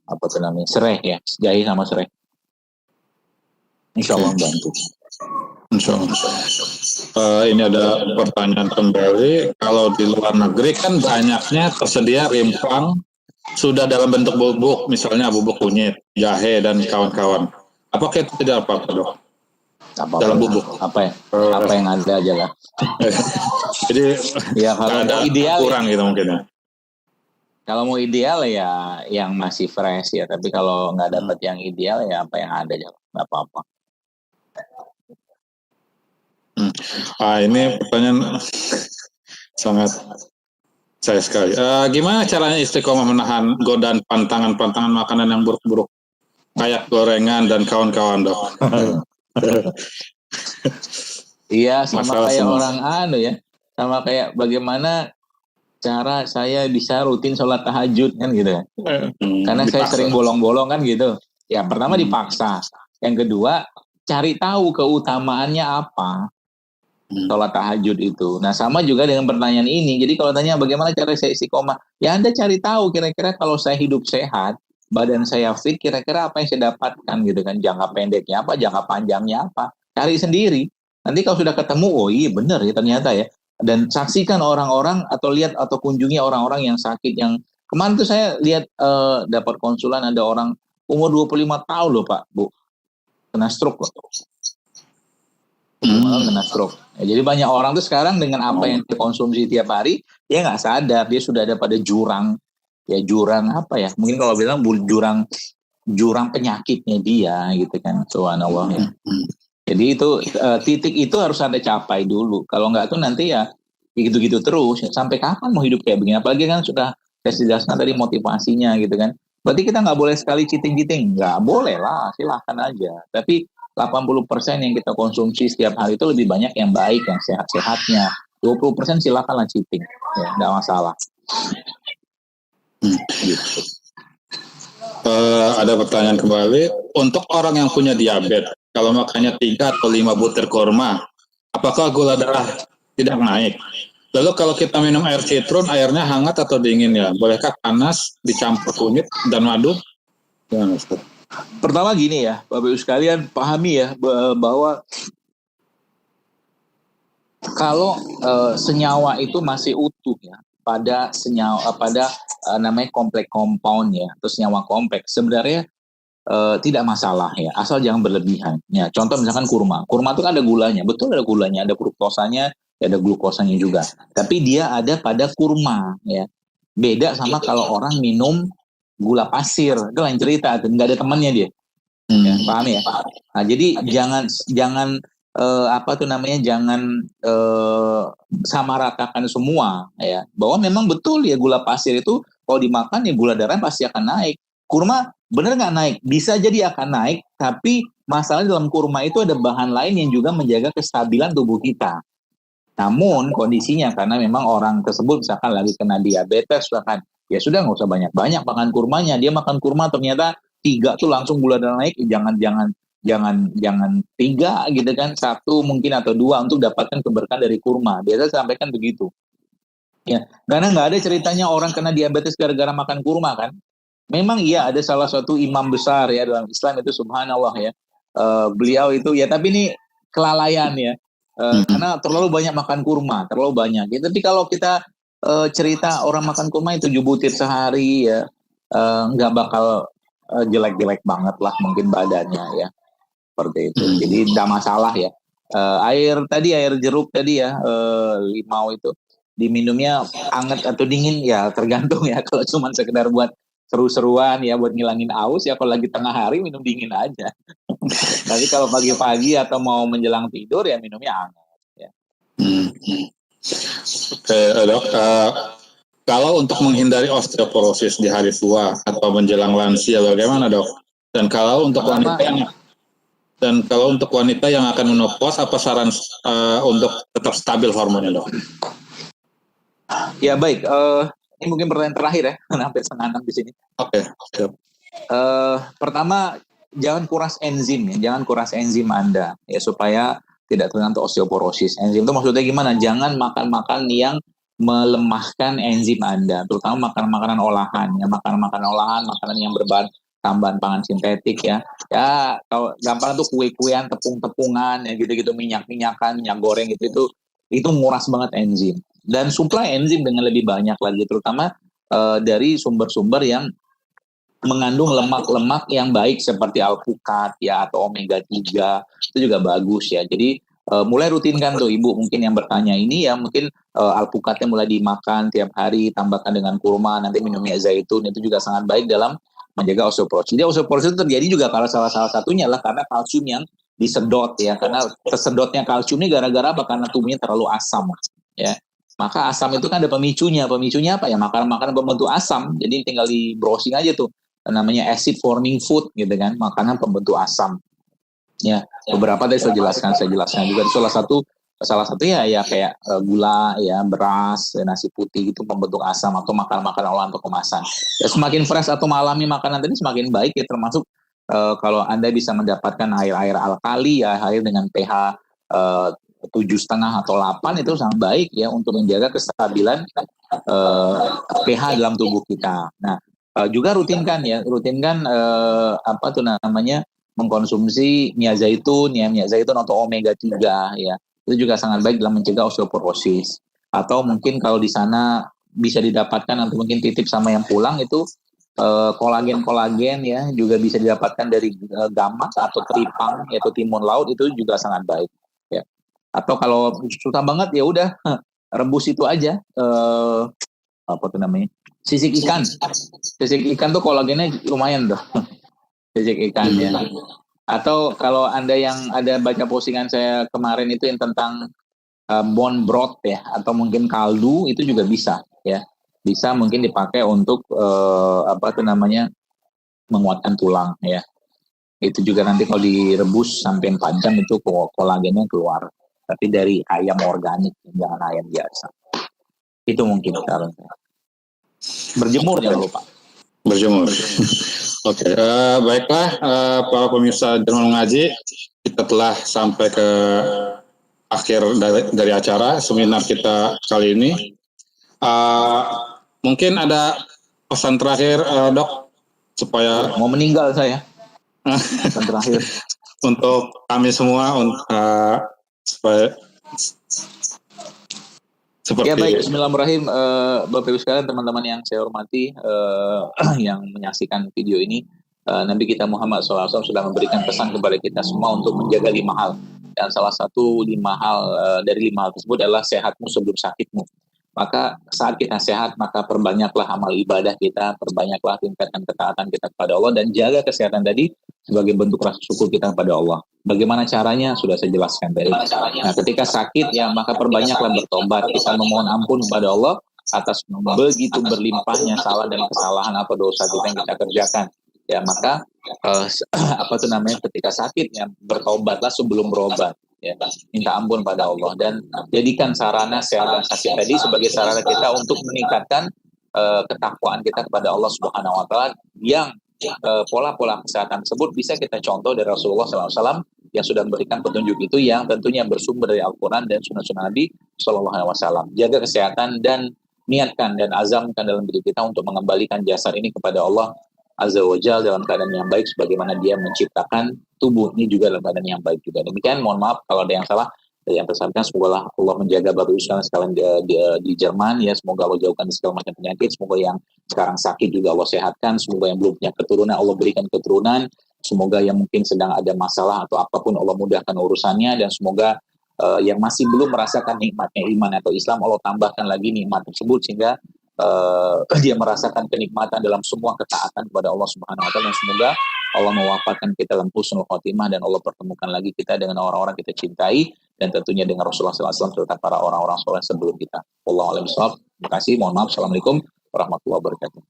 apa tuh namanya, serai ya, jahe sama serai. Insya Allah membantu. Insya Allah. Ini ada pertanyaan kembali. Kalau di luar negeri kan banyaknya tersedia rimpang sudah dalam bentuk bubuk, misalnya bubuk kunyit, jahe dan kawan-kawan. Apakah itu tidak apa-apa, Dok? Dalam bubuk. Apa yang ada aja lah. Jadi ya kalau ada ideal kurang gitu mungkin ya. Kalau mau ideal ya yang masih fresh ya, tapi kalau nggak dapat yang ideal ya apa yang ada aja, nggak apa-apa. Ini pertanyaan sangat saya sekali. Gimana caranya istiqomah menahan godaan pantangan makanan yang buruk-buruk kayak gorengan dan kawan-kawan, Dok? Iya, sama Masalah kayak semua. orang ya, sama kayak bagaimana cara saya bisa rutin sholat tahajud kan gitu. Karena saya sering bolong-bolong kan gitu. Ya pertama dipaksa, yang kedua cari tahu keutamaannya apa sholat tahajud itu. Nah sama juga dengan pertanyaan ini. Jadi kalau tanya bagaimana cara saya istiqomah, ya Anda cari tahu kira-kira kalau saya hidup sehat, badan saya fit, kira-kira apa yang saya dapatkan gitu kan. Jangka pendeknya apa, jangka panjangnya apa. Cari sendiri. Nanti kalau sudah ketemu, oh iya benar ya ternyata ya. Dan saksikan orang-orang atau lihat atau kunjungi orang-orang yang sakit. Yang kemarin tuh saya lihat dapat konsulan ada orang umur 25 tahun loh Pak, Bu. Kena stroke loh. Kena stroke. Ya, jadi banyak orang tuh sekarang dengan apa yang dikonsumsi tiap hari, dia nggak sadar dia sudah ada pada jurang, ya jurang apa ya? Mungkin kalau bilang jurang penyakitnya dia gitu kan, subhanallah ya. Jadi itu titik itu harus Anda capai dulu. Kalau nggak tuh nanti ya gitu-gitu terus. Sampai kapan mau hidup kayak begini? Apalagi kan sudah saya jelaskan tadi motivasinya gitu kan. Berarti kita nggak boleh sekali cheating-cheating. Nggak boleh lah, silahkan aja. Tapi 80% yang kita konsumsi setiap hari itu lebih banyak yang baik, yang sehat-sehatnya. 20% silakanlah cheating. Ya, nggak masalah. Gitu. Ada pertanyaan kembali. Untuk orang yang punya diabetes, kalau makannya 3 atau 5 butir kurma, apakah gula darah tidak naik? Lalu kalau kita minum air citron, airnya hangat atau dingin ya? Bolehkah panas dicampur kunyit dan madu? Pertama gini ya, Bapak Ibu sekalian pahami ya bahwa kalau senyawa itu masih utuh ya pada senyawa namanya kompleks compound ya, atau senyawa kompleks sebenarnya tidak masalah ya, asal jangan berlebihan. Ya, contoh misalkan kurma itu kan ada gulanya, betul ada gulanya, ada fruktosanya, ada glukosanya juga. Tapi dia ada pada kurma ya. Beda sama kalau orang minum gula pasir, itu lain cerita, nggak ada temannya dia. Ya, paham ya? Nah, jadi jangan jangan samaratakan semua ya. Bahwa memang betul ya gula pasir itu kalau dimakan ya gula darah pasti akan naik. Kurma benar nggak naik? Bisa jadi akan naik, tapi masalah dalam kurma itu ada bahan lain yang juga menjaga kestabilan tubuh kita. Namun kondisinya karena memang orang tersebut misalkan lagi kena diabetes bahkan ya sudah nggak usah banyak-banyak makan kurmanya. Dia makan kurma ternyata 3 tuh langsung gula darah naik. Jangan 3 gitu kan, 1 mungkin atau 2 untuk dapatkan keberkahan dari kurma. Biasa sampaikan begitu. Ya, karena nggak ada ceritanya orang kena diabetes gara-gara makan kurma kan. Memang iya ada salah satu imam besar ya dalam Islam itu subhanallah ya. Beliau itu ya tapi ini kelalaian ya. Karena terlalu banyak makan kurma, terlalu banyak. Ya, tapi kalau kita cerita orang makan kurma itu 7 butir sehari ya, nggak bakal jelek-jelek banget lah mungkin badannya ya, seperti itu. Jadi tidak masalah ya. Air jeruk tadi ya, limau itu diminumnya hangat atau dingin ya tergantung ya. Kalau cuma sekedar buat seru-seruan ya buat ngilangin aus ya kalau lagi tengah hari minum dingin aja. Tapi kalau pagi-pagi atau mau menjelang tidur ya minumnya hangat ya. Oke, Dok. Kalau untuk menghindari osteoporosis di hari tua atau menjelang lansia bagaimana, Dok? Dan kalau untuk wanita yang akan menopause, apa saran untuk tetap stabil hormonnya, Dok? Ya baik, ini mungkin pertanyaan terakhir ya, hampir setengah 6 di sini. Oke. Pertama, jangan kuras enzim ya, jangan kuras enzim Anda ya supaya tidak terkena osteoporosis. Enzim itu maksudnya gimana? Jangan makan yang melemahkan enzim Anda, terutama makanan olahan, ya makanan olahan, makanan yang berbahan tambahan pangan sintetik ya. Ya kalau gampang tuh kue-kuean, tepung-tepungan, ya gitu-gitu minyak-minyakan, minyak goreng itu nguras banget enzim. Dan suplai enzim dengan lebih banyak lagi, terutama dari sumber-sumber yang mengandung lemak-lemak yang baik seperti alpukat ya atau omega 3 itu juga bagus ya. Jadi mulai rutinkan tuh ibu mungkin yang bertanya ini ya, mungkin alpukatnya mulai dimakan tiap hari, tambahkan dengan kurma, nanti minum minyak zaitun, itu juga sangat baik dalam menjaga osteoporosis. Jadi osteoporosis itu terjadi juga kalau salah satunya adalah karena kalsium yang disedot ya, karena tersedotnya kalsium ini gara-gara apa? Karena tubuhnya terlalu asam ya. Maka asam itu kan ada pemicunya apa ya, makanan-makanan pembentuk asam. Jadi tinggal di browsing aja tuh, namanya acid forming food gitu kan, makanan pembentuk asam. Ya, beberapa tadi saya jelaskan juga. Salah satu ya kayak gula ya, beras, nasi putih itu pembentuk asam, atau makanan-makanan olahan atau kemasan. Ya, semakin fresh atau alami makanan tadi semakin baik ya, termasuk kalau Anda bisa mendapatkan air alkali ya, air dengan pH 7,5 atau 8 itu sangat baik ya untuk menjaga kestabilan pH dalam tubuh kita. Nah, juga rutinkan apa tuh namanya, mengkonsumsi minyak zaitun atau omega 3 ya. Itu juga sangat baik dalam mencegah osteoporosis. Atau mungkin kalau di sana bisa didapatkan, atau mungkin titip sama yang pulang itu kolagen ya, juga bisa didapatkan dari gamak atau teripang yaitu timun laut, itu juga sangat baik ya. Atau kalau susah banget ya udah rebus itu aja, apa tuh namanya, sisik ikan tuh kolagennya lumayan tuh. Sisik ikan ya. Atau kalau Anda yang ada baca postingan saya kemarin itu yang tentang bone broth ya, atau mungkin kaldu, itu juga bisa ya. Bisa mungkin dipakai untuk apa tuh namanya, menguatkan tulang ya. Itu juga nanti kalau direbus sampai 4 jam itu kolagennya keluar. Tapi dari ayam organik, jangan ayam biasa. Itu mungkin saran saya. Berjemur jangan lupa. Berjemur. Oke, baiklah para pemirsa Jurnal Ngaji, kita telah sampai ke akhir dari acara seminar kita kali ini. Mungkin ada pesan terakhir, Dok, supaya mau meninggal saya. Pesan terakhir untuk kami semua, supaya seperti. Ya baik, bismillahirrahmanirrahim. Bapak Ibu sekalian, teman-teman yang saya hormati, yang menyaksikan video ini, Nabi kita Muhammad SAW sudah memberikan pesan kepada kita semua untuk menjaga 5 hal. Dan salah satu 5 hal dari 5 hal tersebut adalah sehatmu sebelum sakitmu. Maka saat kita sehat, maka perbanyaklah amal ibadah kita, perbanyaklah tingkatkan ketaatan kita kepada Allah, dan jaga kesehatan tadi sebagai bentuk rasa syukur kita kepada Allah. Bagaimana caranya? Sudah saya jelaskan tadi. Nah, ketika sakit ya, maka perbanyaklah bertobat. Kita memohon ampun kepada Allah atas begitu berlimpahnya salah dan kesalahan atau dosa kita yang kita kerjakan. Ya, maka apa tuh namanya, ketika sakit ya, bertobatlah sebelum berobat. Ya, minta ampun pada Allah, dan jadikan sarana sehat dan sakit tadi sebagai sarana kita untuk meningkatkan ketakwaan kita kepada Allah Subhanahu Wa Taala, yang pola-pola kesehatan tersebut bisa kita contoh dari Rasulullah SAW yang sudah memberikan petunjuk itu, yang tentunya bersumber dari Al-Quran dan Sunnah Nabi SAW. Jaga kesehatan dan niatkan dan azamkan dalam diri kita untuk mengembalikan jasad ini kepada Allah Azza wa Jalla dalam keadaan yang baik, sebagaimana Dia menciptakan tubuh ini juga dalam keadaan yang baik juga. Demikian, mohon maaf kalau ada yang salah dari yang tersampaikan. Semoga Allah menjaga Bapak Ibu sekalian di Jerman ya, semoga Allah jauhkan segala macam penyakit. Semoga yang sekarang sakit juga Allah sehatkan. Semoga yang belum punya keturunan Allah berikan keturunan. Semoga yang mungkin sedang ada masalah atau apapun Allah mudahkan urusannya, dan semoga yang masih belum merasakan nikmatnya iman atau Islam, Allah tambahkan lagi nikmat tersebut sehingga dia merasakan kenikmatan dalam semua ketaatan kepada Allah Subhanahu Wa Taala. Dan semoga Allah mewafatkan kita dalam husnul khotimah, dan Allah pertemukan lagi kita dengan orang-orang kita cintai, dan tentunya dengan Rasulullah SAW serta para orang-orang soleh sebelum kita. Wallahu a'lam bishawab. Terima kasih. Mohon maaf. Assalamualaikum warahmatullahi wabarakatuh.